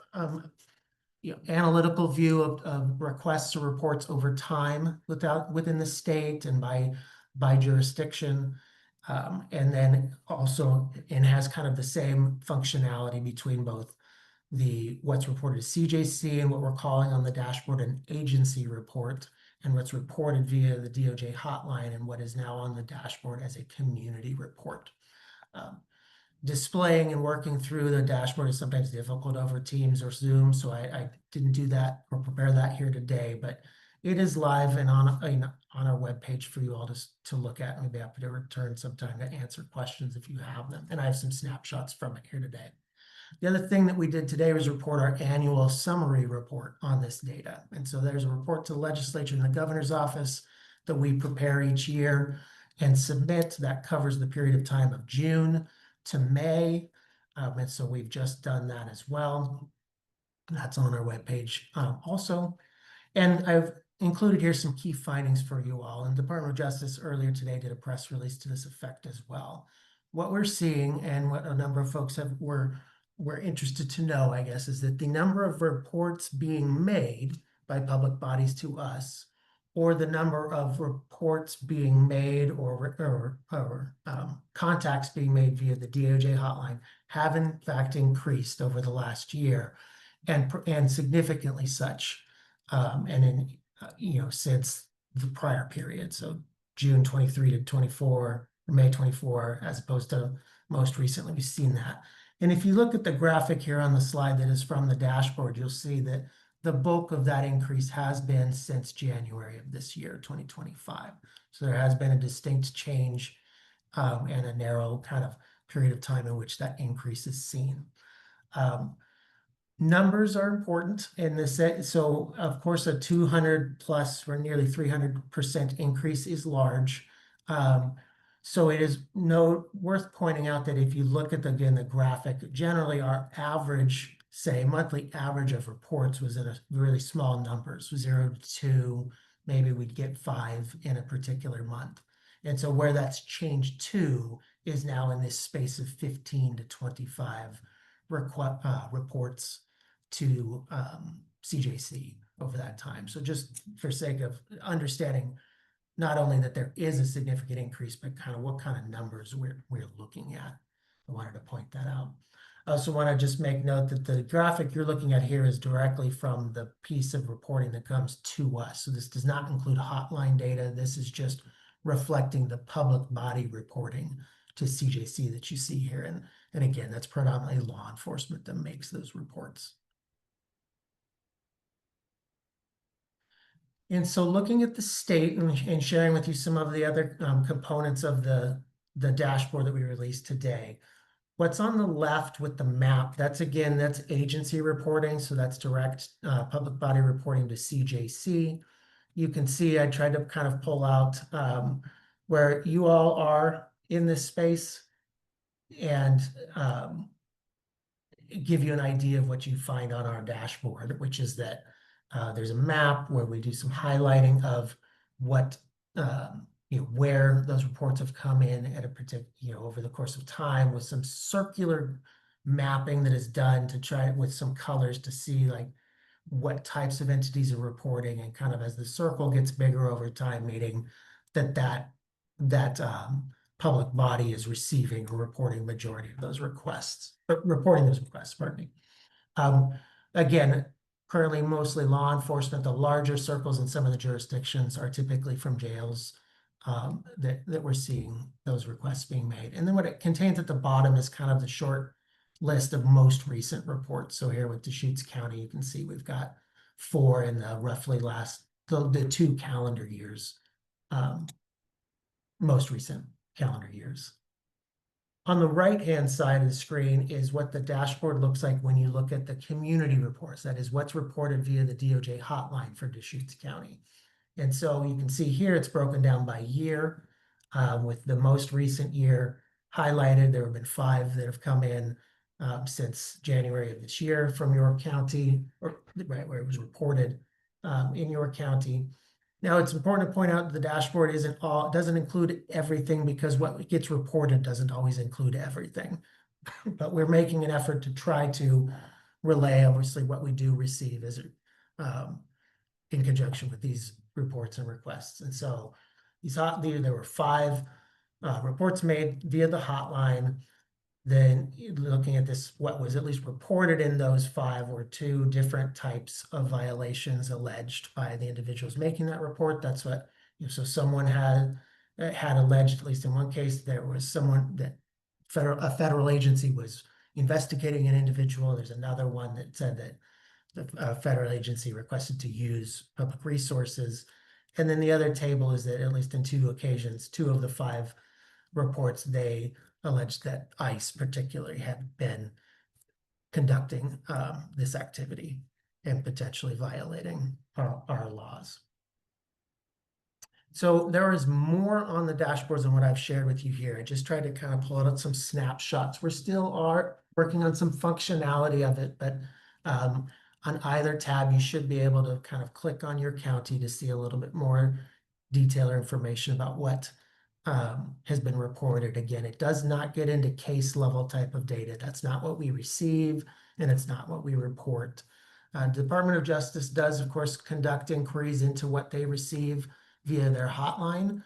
analytical view of requests or reports over time within the state and by jurisdiction. And then also, it has kind of the same functionality between both what's reported to CJC and what we're calling on the dashboard an agency report, and what's reported via the DOJ hotline and what is now on the dashboard as a community report. Displaying and working through the dashboard is sometimes difficult over Teams or Zoom, so I didn't do that or prepare that here today, but it is live and on our webpage for you all to look at, and we'll be happy to return sometime to answer questions if you have them. And I have some snapshots from it here today. The other thing that we did today was report our annual summary report on this data. And so there's a report to the legislature and the governor's office that we prepare each year and submit that covers the period of time of June to May. And so we've just done that as well. That's on our webpage also. And I've included here some key findings for you all. And the Department of Justice earlier today did a press release to this effect as well. What we're seeing, and what a number of folks were interested to know, I guess, is that the number of reports being made by public bodies to us, or the number of reports being made or contacts being made via the DOJ hotline, have in fact increased over the last year, and significantly such. Since the prior period, so June 23 to 24, or May 24, as opposed to most recently, we've seen that. And if you look at the graphic here on the slide that is from the dashboard, you'll see that the bulk of that increase has been since January of this year, 2025. So there has been a distinct change and a narrow kind of period of time in which that increase is seen. Numbers are important in this. So of course, a 200 plus or nearly 300% increase is large. So it is worth pointing out that if you look at the graphic, generally our average, say monthly average of reports was in a really small numbers, 0 to 2, maybe we'd get 5 in a particular month. And so where that's changed to is now in this space of 15 to 25 reports to CJC over that time. So just for sake of understanding, not only that there is a significant increase, but kind of what kind of numbers we're looking at. I wanted to point that out. I also want to just make note that the graphic you're looking at here is directly from the piece of reporting that comes to us. So this does not include hotline data. This is just reflecting the public body reporting to CJC that you see here. And again, that's predominantly law enforcement that makes those reports. And so looking at the state and sharing with you some of the other components of the dashboard that we released today. What's on the left with the map, that's agency reporting. So that's direct public body reporting to CJC. You can see I tried to kind of pull out where you all are in this space and give you an idea of what you find on our dashboard, which is that there's a map where we do some highlighting of what where those reports have come in at a particular, over the course of time, with some circular mapping that is done to try with some colors to see like what types of entities are reporting, and kind of as the circle gets bigger over time, meaning that public body is receiving or reporting majority of those requests, pardon me. Again, currently mostly law enforcement. The larger circles in some of the jurisdictions are typically from jails that we're seeing those requests being made. And then what it contains at the bottom is kind of the short list of most recent reports. So here with Deschutes County, you can see we've got 4 in the roughly the 2 calendar years, most recent calendar years. On the right-hand side of the screen is what the dashboard looks like when you look at the community reports. That is what's reported via the DOJ hotline for Deschutes County. And so you can see here it's broken down by year, with the most recent year highlighted. There have been 5 that have come in since January of this year from York County, or right where it was reported in York County. Now, it's important to point out the dashboard doesn't include everything, because what gets reported doesn't always include everything. But we're making an effort to try to relay, obviously, what we do receive as in conjunction with these reports and requests. And so there were 5 reports made via the hotline. Then looking at this, what was at least reported in those 5 were 2 different types of violations alleged by the individuals making that report. That's what, so someone had alleged, at least in one case, there was someone that a federal agency was investigating an individual. There's another one that said that the federal agency requested to use public resources. And then the other table is that at least in 2 occasions, 2 of the 5 reports, they alleged that ICE particularly had been conducting this activity and potentially violating our laws. So there is more on the dashboards than what I've shared with you here. I just tried to kind of pull out some snapshots. We still are working on some functionality of it, but on either tab, you should be able to kind of click on your county to see a little bit more detail or information about what has been reported. Again, it does not get into case level type of data. That's not what we receive, and it's not what we report. Department of Justice does, of course, conduct inquiries into what they receive via their hotline,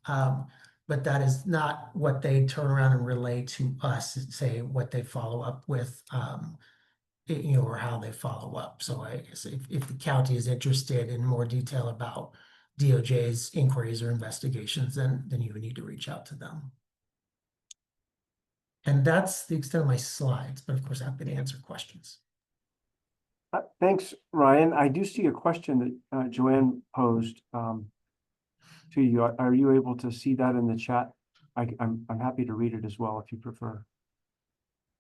but that is not what they turn around and relay to us and say what they follow up with, or how they follow up. So I guess if the county is interested in more detail about DOJ's inquiries or investigations, then you would need to reach out to them. And that's the extent of my slides, but of course, happy to answer questions. Thanks, Ryan. I do see a question that Joanne posed to you. Are you able to see that in the chat? I'm happy to read it as well if you prefer.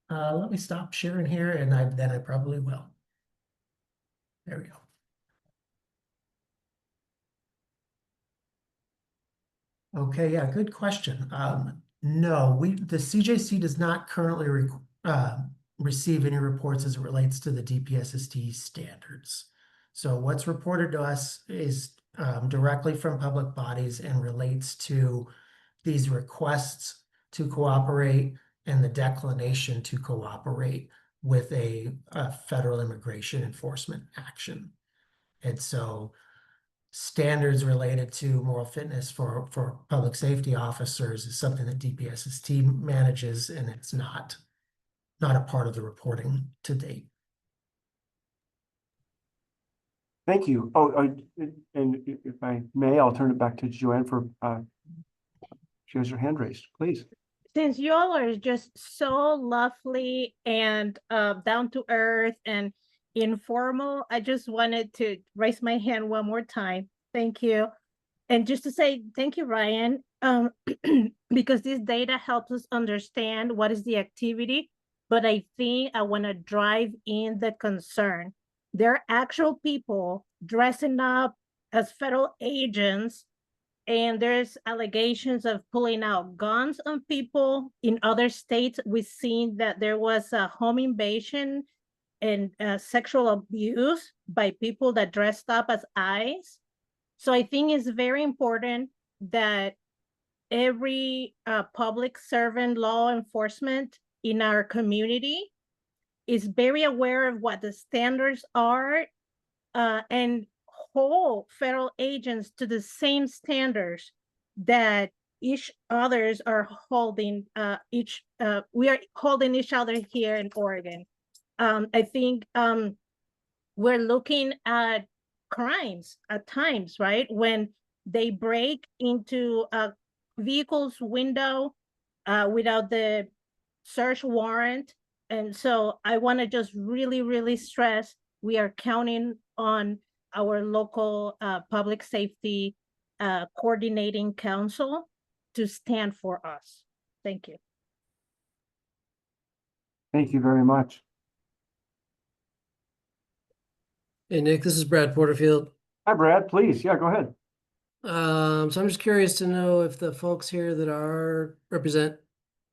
Let me stop sharing here, and then I probably will. There we go. Okay, yeah, good question. No, the CJC does not currently receive any reports as it relates to the DPSST standards. So what's reported to us is directly from public bodies and relates to these requests to cooperate and the declination to cooperate with a federal immigration enforcement action. And so standards related to moral fitness for public safety officers is something that DPS's team manages, and it's not a part of the reporting to date. Thank you. And if I may, I'll turn it back to Joanne for, she has her hand raised, please. Since y'all are just so lovely and down to earth and informal, I just wanted to raise my hand one more time. Thank you. And just to say thank you, Ryan, because this data helps us understand what is the activity, but I think I want to drive in the concern. There are actual people dressing up as federal agents, and there's allegations of pulling out guns on people. In other states, we've seen that there was a home invasion and sexual abuse by people that dressed up as ICE. So I think it's very important that every public servant law enforcement in our community is very aware of what the standards are and hold federal agents to the same standards that each others are holding we are holding each other here in Oregon. I think we're looking at crimes at times, right? When they break into a vehicle's window without the search warrant. And so I want to just really, really stress we are counting on our local public safety coordinating council to stand for us. Thank you. Thank you very much. Hey, Nick, this is Brad Porterfield. Hi, Brad, please. Yeah, go ahead. So I'm just curious to know if the folks here that represent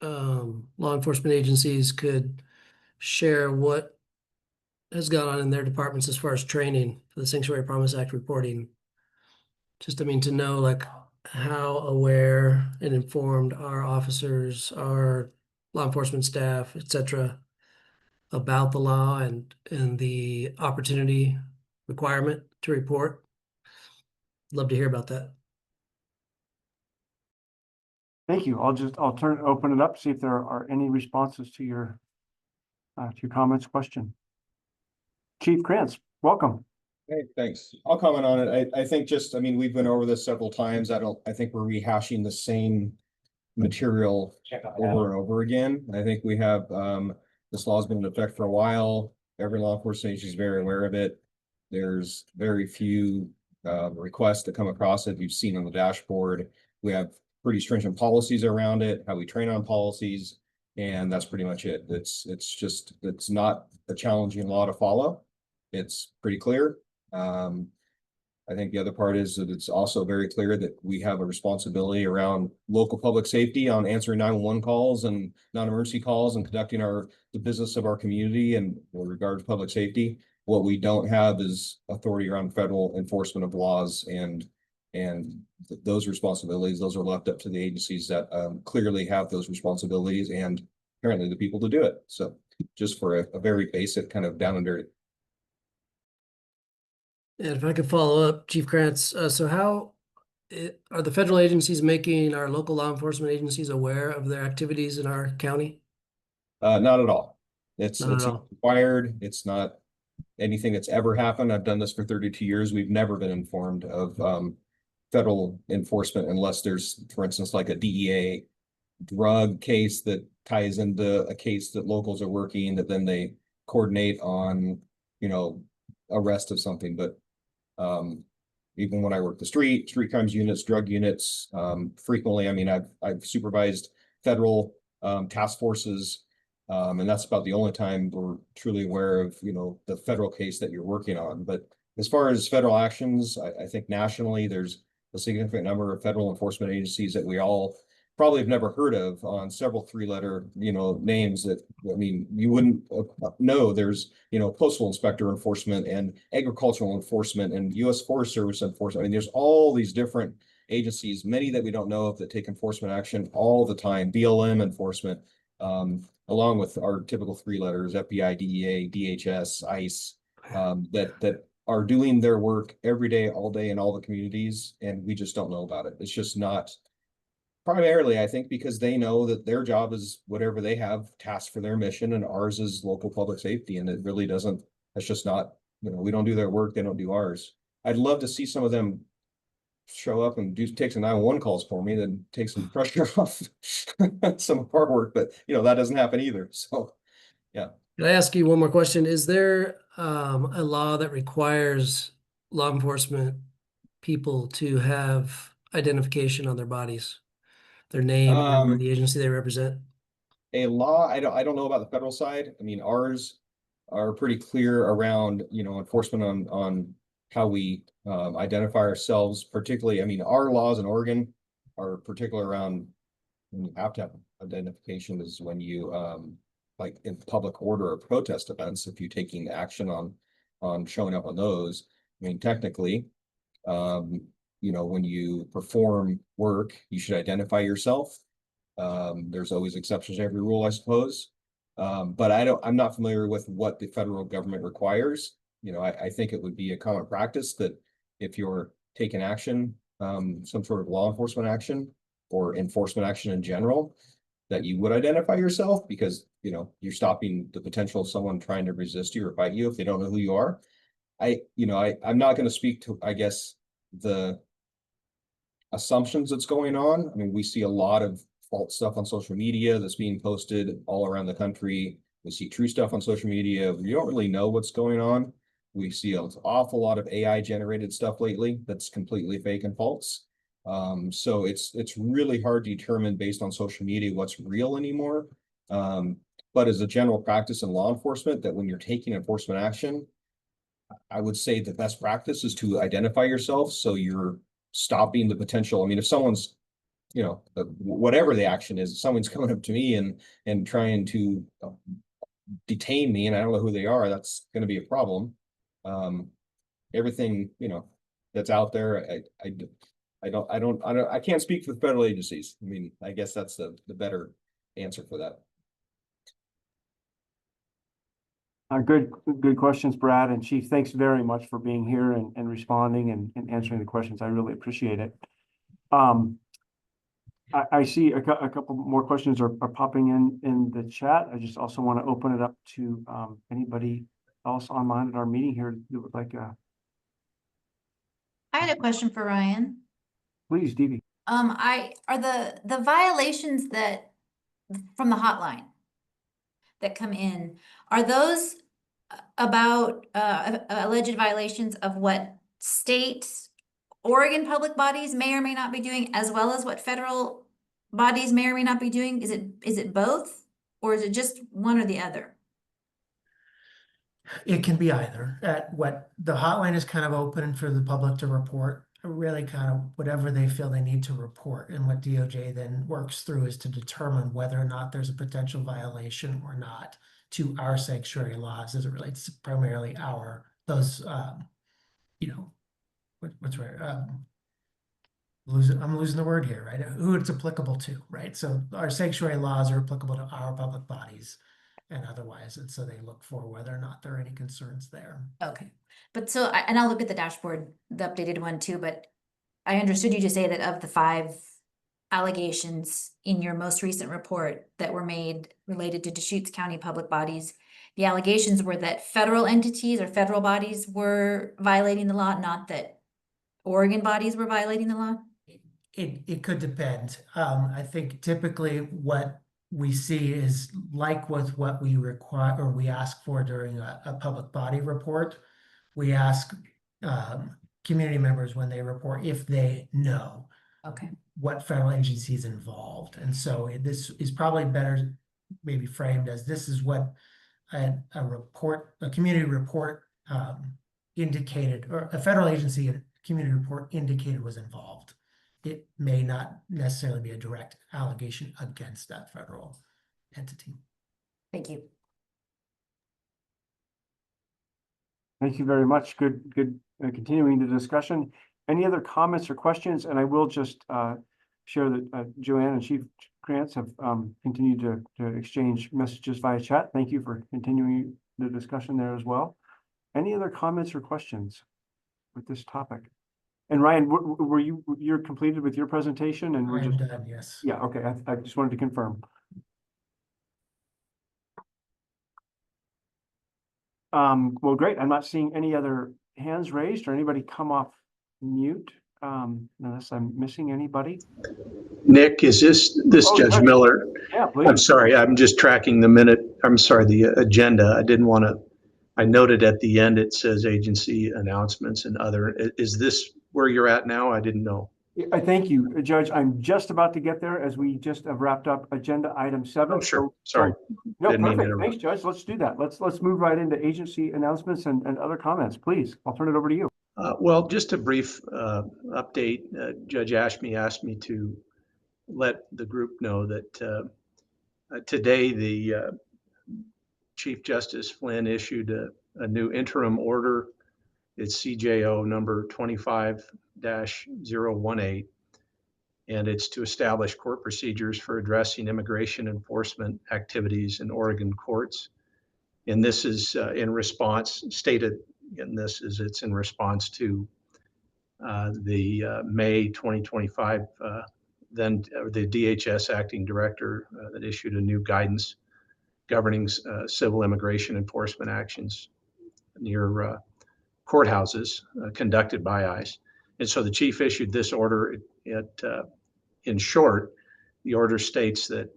law enforcement agencies could share what has gone on in their departments as far as training for the Sanctuary Promise Act reporting. Just, I mean, to know like how aware and informed our officers, our law enforcement staff, et cetera, about the law and the opportunity requirement to report. Love to hear about that. Thank you. I'll open it up, see if there are any responses to your comments, question. Chief Krantz, welcome. Hey, thanks. I'll comment on it. I think I mean, we've been over this several times. I think we're rehashing the same material over and over again. I think we have, this law has been in effect for a while. Every law enforcement agency is very aware of it. There's very few requests that come across it. You've seen on the dashboard. We have pretty stringent policies around it, how we train on policies, and that's pretty much it. It's not a challenging law to follow. It's pretty clear. I think the other part is that it's also very clear that we have a responsibility around local public safety on answering 911 calls and non-emergency calls and conducting the business of our community and with regard to public safety. What we don't have is authority around federal enforcement of laws and those responsibilities. Those are left up to the agencies that clearly have those responsibilities and apparently the people to do it. So just for a very basic kind of down and dirty. And if I could follow up, Chief Krantz, so how are the federal agencies making our local law enforcement agencies aware of their activities in our county? Not at all. It's Not at all. required. It's not anything that's ever happened. I've done this for 32 years. We've never been informed of federal enforcement unless there's, for instance, like a DEA drug case that ties into a case that locals are working, that then they coordinate on, arrest of something. But even when I work the street crimes units, drug units, frequently, I mean, I've supervised federal task forces, and that's about the only time we're truly aware of, the federal case that you're working on. But as far as federal actions, I think nationally, there's a significant number of federal enforcement agencies that we all probably have never heard of on several three-letter, names that, I mean, you wouldn't know. There's, postal inspector enforcement and agricultural enforcement and U.S. Forest Service enforcement. I mean, there's all these different agencies, many that we don't know of that take enforcement action all the time, BLM enforcement. along with our typical 3 letters, FBI, DEA, DHS, ICE, that are doing their work every day, all day in all the communities, and we just don't know about it. It's just not, primarily, I think, because they know that their job is whatever they have tasked for their mission, and ours is local public safety, and it really doesn't, that's just not, we don't do their work, they don't do ours. I'd love to see some of them show up and take some 911 calls for me, then take some pressure off some of our work, but that doesn't happen either. So, yeah. Can I ask you one more question? Is there a law that requires law enforcement people to have identification on their bodies, their name, and the agency they represent? A law, I don't know about the federal side. I mean, ours are pretty clear around, enforcement on how we identify ourselves, particularly, I mean, our laws in Oregon are particular around when you have to have identification is when you like in public order or protest events, if you're taking action on showing up on those. I mean, technically, when you perform work, you should identify yourself. There's always exceptions to every rule, I suppose. But I'm not familiar with what the federal government requires. I think it would be a common practice that if you're taking action, some sort of law enforcement action or enforcement action in general, that you would identify yourself, because, you're stopping the potential of someone trying to resist you or fight you if they don't know who you are. I'm not going to speak to, I guess, the assumptions that's going on. I mean, we see a lot of false stuff on social media that's being posted all around the country. We see true stuff on social media. We don't really know what's going on. We see an awful lot of AI generated stuff lately that's completely fake and false. So it's really hard to determine based on social media what's real anymore. But as a general practice in law enforcement, that when you're taking enforcement action, I would say the best practice is to identify yourself, so you're stopping the potential. I mean, if someone's, whatever the action is, if someone's coming up to me and trying to detain me and I don't know who they are, that's going to be a problem. Everything, that's out there, I can't speak for the federal agencies. I mean, I guess that's the better answer for that. Good questions, Brad and Chief. Thanks very much for being here and responding and answering the questions. I really appreciate it. I see a couple more questions are popping in the chat. I just also want to open it up to anybody else online at our meeting here that would like I had a question for Ryan. please, Dee. Are the violations that from the hotline that come in, are those about alleged violations of what state Oregon public bodies may or may not be doing, as well as what federal bodies may or may not be doing? Is it both, or is it just one or the other? It can be either. What the hotline is kind of open for the public to report, really kind of whatever they feel they need to report. And what DOJ then works through is to determine whether or not there's a potential violation or not to our sanctuary laws as it relates to primarily what's right? I'm losing the word here, right? Who it's applicable to, right? So our sanctuary laws are applicable to our public bodies and otherwise, and so they look for whether or not there are any concerns there. Okay, but so, and I'll look at the dashboard, the updated one too, but I understood you to say that of the 5 allegations in your most recent report that were made related to Deschutes County public bodies, the allegations were that federal entities or federal bodies were violating the law, not that Oregon bodies were violating the law? It could depend. I think typically what we see is like with what we require or we ask for during a public body report. We ask community members when they report if they know what federal agency is involved. And so this is probably better maybe framed as this is what a community report indicated, or a federal agency community report indicated was involved. It may not necessarily be a direct allegation against that federal entity. Thank you. Thank you very much. Good. Continuing the discussion. Any other comments or questions? And I will just share that Joanne and Chief grants have continued to exchange messages via chat. Thank you for continuing the discussion there as well. Any other comments or questions with this topic? And Ryan, you're completed with your presentation and we're I'm just, done, yes. yeah, okay, I just wanted to confirm. Well, great. I'm not seeing any other hands raised or anybody come off mute. Unless I'm missing anybody. Nick, is this Oh, Judge Judge. Miller? Yeah, I'm please. sorry, I'm just tracking the agenda. I didn't want to, I noted at the end, it says agency announcements and other. Is this where you're at now? I didn't know. I thank you, Judge. I'm just about to get there as we just have wrapped up agenda item 7. Oh, sure. So- Sorry. No, Didn't mean to perfect. Thanks, Judge. Let's do that. Let's move right into agency announcements and other comments, please. I'll turn it over to you. Well, just a brief update. Judge Ashby asked me to let the group know that today the Chief Justice Flynn issued a new interim order. It's CJO number 25-018, and it's to establish court procedures for addressing immigration enforcement activities in Oregon courts. And this is in response, stated in this is it's in response to the May 2025, then the DHS acting director that issued a new guidance governing civil immigration enforcement actions near courthouses conducted by ICE. And so the chief issued this order. In short, the order states that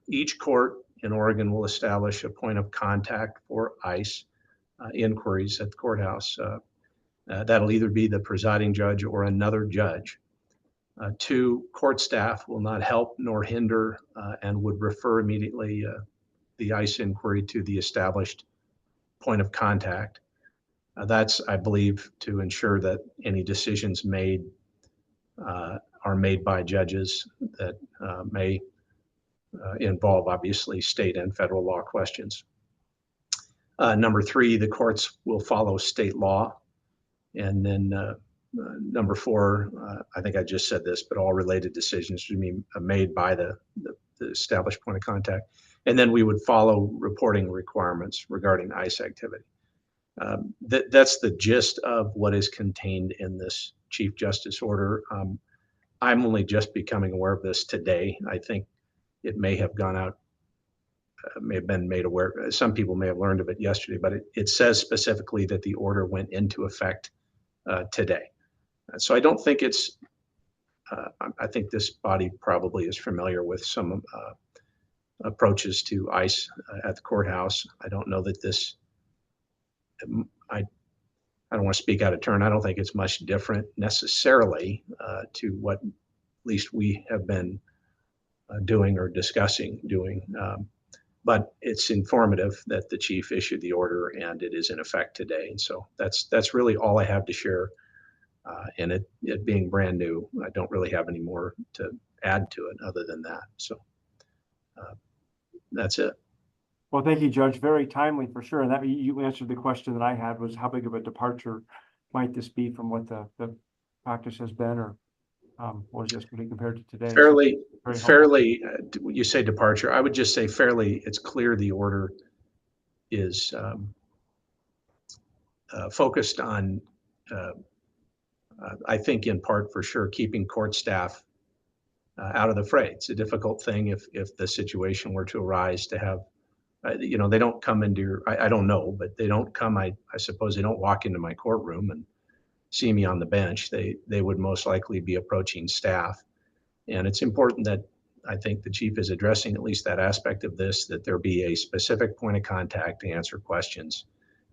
each court in Oregon will establish a point of contact for ICE inquiries at the courthouse. That'll either be the presiding judge or another judge. 2, court staff will not help nor hinder and would refer immediately the ICE inquiry to the established point of contact. That's, I believe, to ensure that any decisions made are made by judges that may involve, obviously, state and federal law questions. Number 3, the courts will follow state law. And then number 4, I think I just said this, but all related decisions should be made by the established point of contact. And then we would follow reporting requirements regarding ICE activity. That's the gist of what is contained in this Chief Justice order. I'm only just becoming aware of this today. I think it may have gone out, may have been made aware. Some people may have learned of it yesterday, but it says specifically that the order went into effect today. So I don't think it's, I think this body probably is familiar with some approaches to ICE at the courthouse. I don't know that this, I don't want to speak out of turn. I don't think it's much different necessarily to what at least we have been doing or discussing doing. But it's informative that the chief issued the order and it is in effect today. And so that's really all I have to share. And it being brand new, I don't really have any more to add to it other than that. So that's it. Well, thank you, Judge. Very timely for sure. And that you answered the question that I had, was how big of a departure might this be from what the practice has been, or was yesterday compared to today? Fairly, you say departure, I would just say fairly, it's clear the order is focused on, I think in part for sure, keeping court staff out of the fray. It's a difficult thing if the situation were to arise to have, you know, they don't come into your, I don't know, but they don't come, I suppose they don't walk into my courtroom and see me on the bench. They would most likely be approaching staff. And it's important that I think the chief is addressing at least that aspect of this, that there be a specific point of contact to answer questions,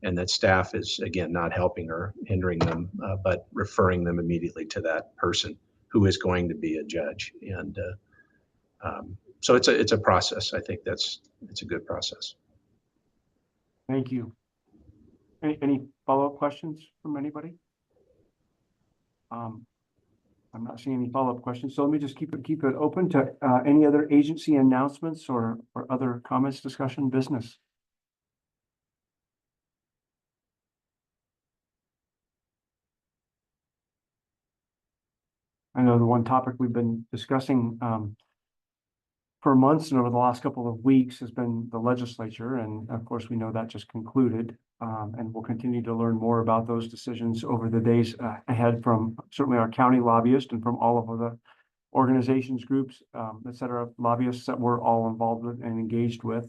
and that staff is, again, not helping or hindering them, but referring them immediately to that person who is going to be a judge. And so it's a process. I think it's a good process. Thank you. Any follow-up questions from anybody? I'm not seeing any follow-up questions, so let me just keep it open to any other agency announcements or other comments, discussion, business. I know the one topic we've been discussing for months and over the last couple of weeks has been the legislature. And of course, we know that just concluded. And we'll continue to learn more about those decisions over the days ahead from certainly our county lobbyist and from all of the organizations, groups, et cetera, lobbyists that we're all involved with and engaged with.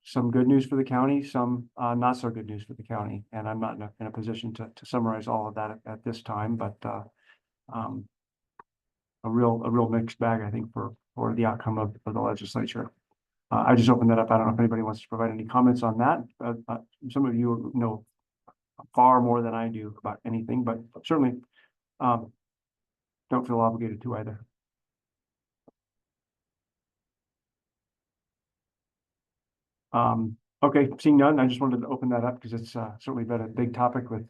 Some good news for the county, some not so good news for the county. And I'm not in a position to summarize all of that at this time, but a real mixed bag, I think, for the outcome of the legislature. I just opened that up. I don't know if anybody wants to provide any comments on that. Some of you know far more than I do about anything, but certainly don't feel obligated to either. Okay, seeing none, I just wanted to open that up because it's certainly been a big topic with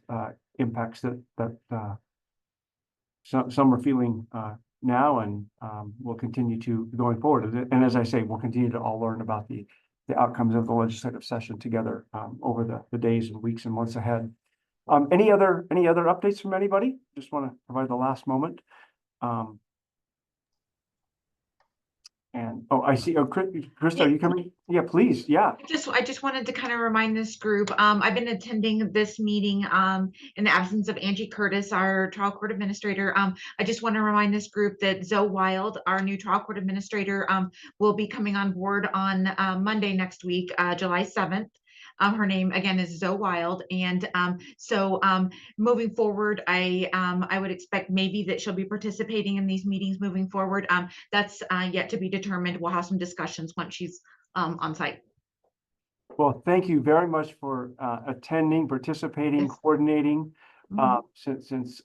impacts that some are feeling now and will continue to going forward. And as I say, we'll continue to all learn about the outcomes of the legislative session together over the days and weeks and months ahead. Any other updates from anybody? Just want to provide the last moment. And I see. Oh, Krista, are you coming? Yeah, please. Yeah. I just wanted to kind of remind this group, I've been attending this meeting in the absence of Angie Curtis, our trial court administrator. I just want to remind this group that Zoe Wild, our new trial court administrator, will be coming on board on Monday next week, July 7th. Her name again is Zoe Wild, and so moving forward, I would expect maybe that she'll be participating in these meetings moving forward. That's yet to be determined. We'll have some discussions once she's on site. Well, thank you very much for attending, participating, coordinating since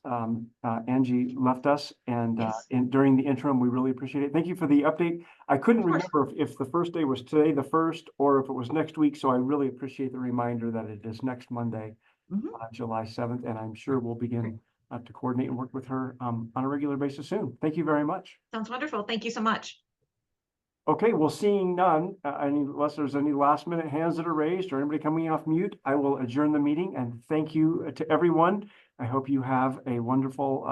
Angie left us, and during the interim, we really appreciate it. Thank you for the update. I couldn't remember if the first day was today, the first, or if it was next week. So I really appreciate the reminder that it is next Monday, July 7th, and I'm sure we'll begin to coordinate and work with her on a regular basis soon. Thank you very much. Sounds wonderful. Thank you so much. Okay, well, seeing none, unless there's any last minute hands that are raised or anybody coming off mute, I will adjourn the meeting and thank you to everyone. I hope you have a wonderful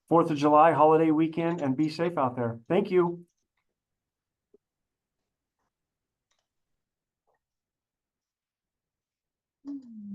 4th of July holiday weekend and be safe out there. Thank you.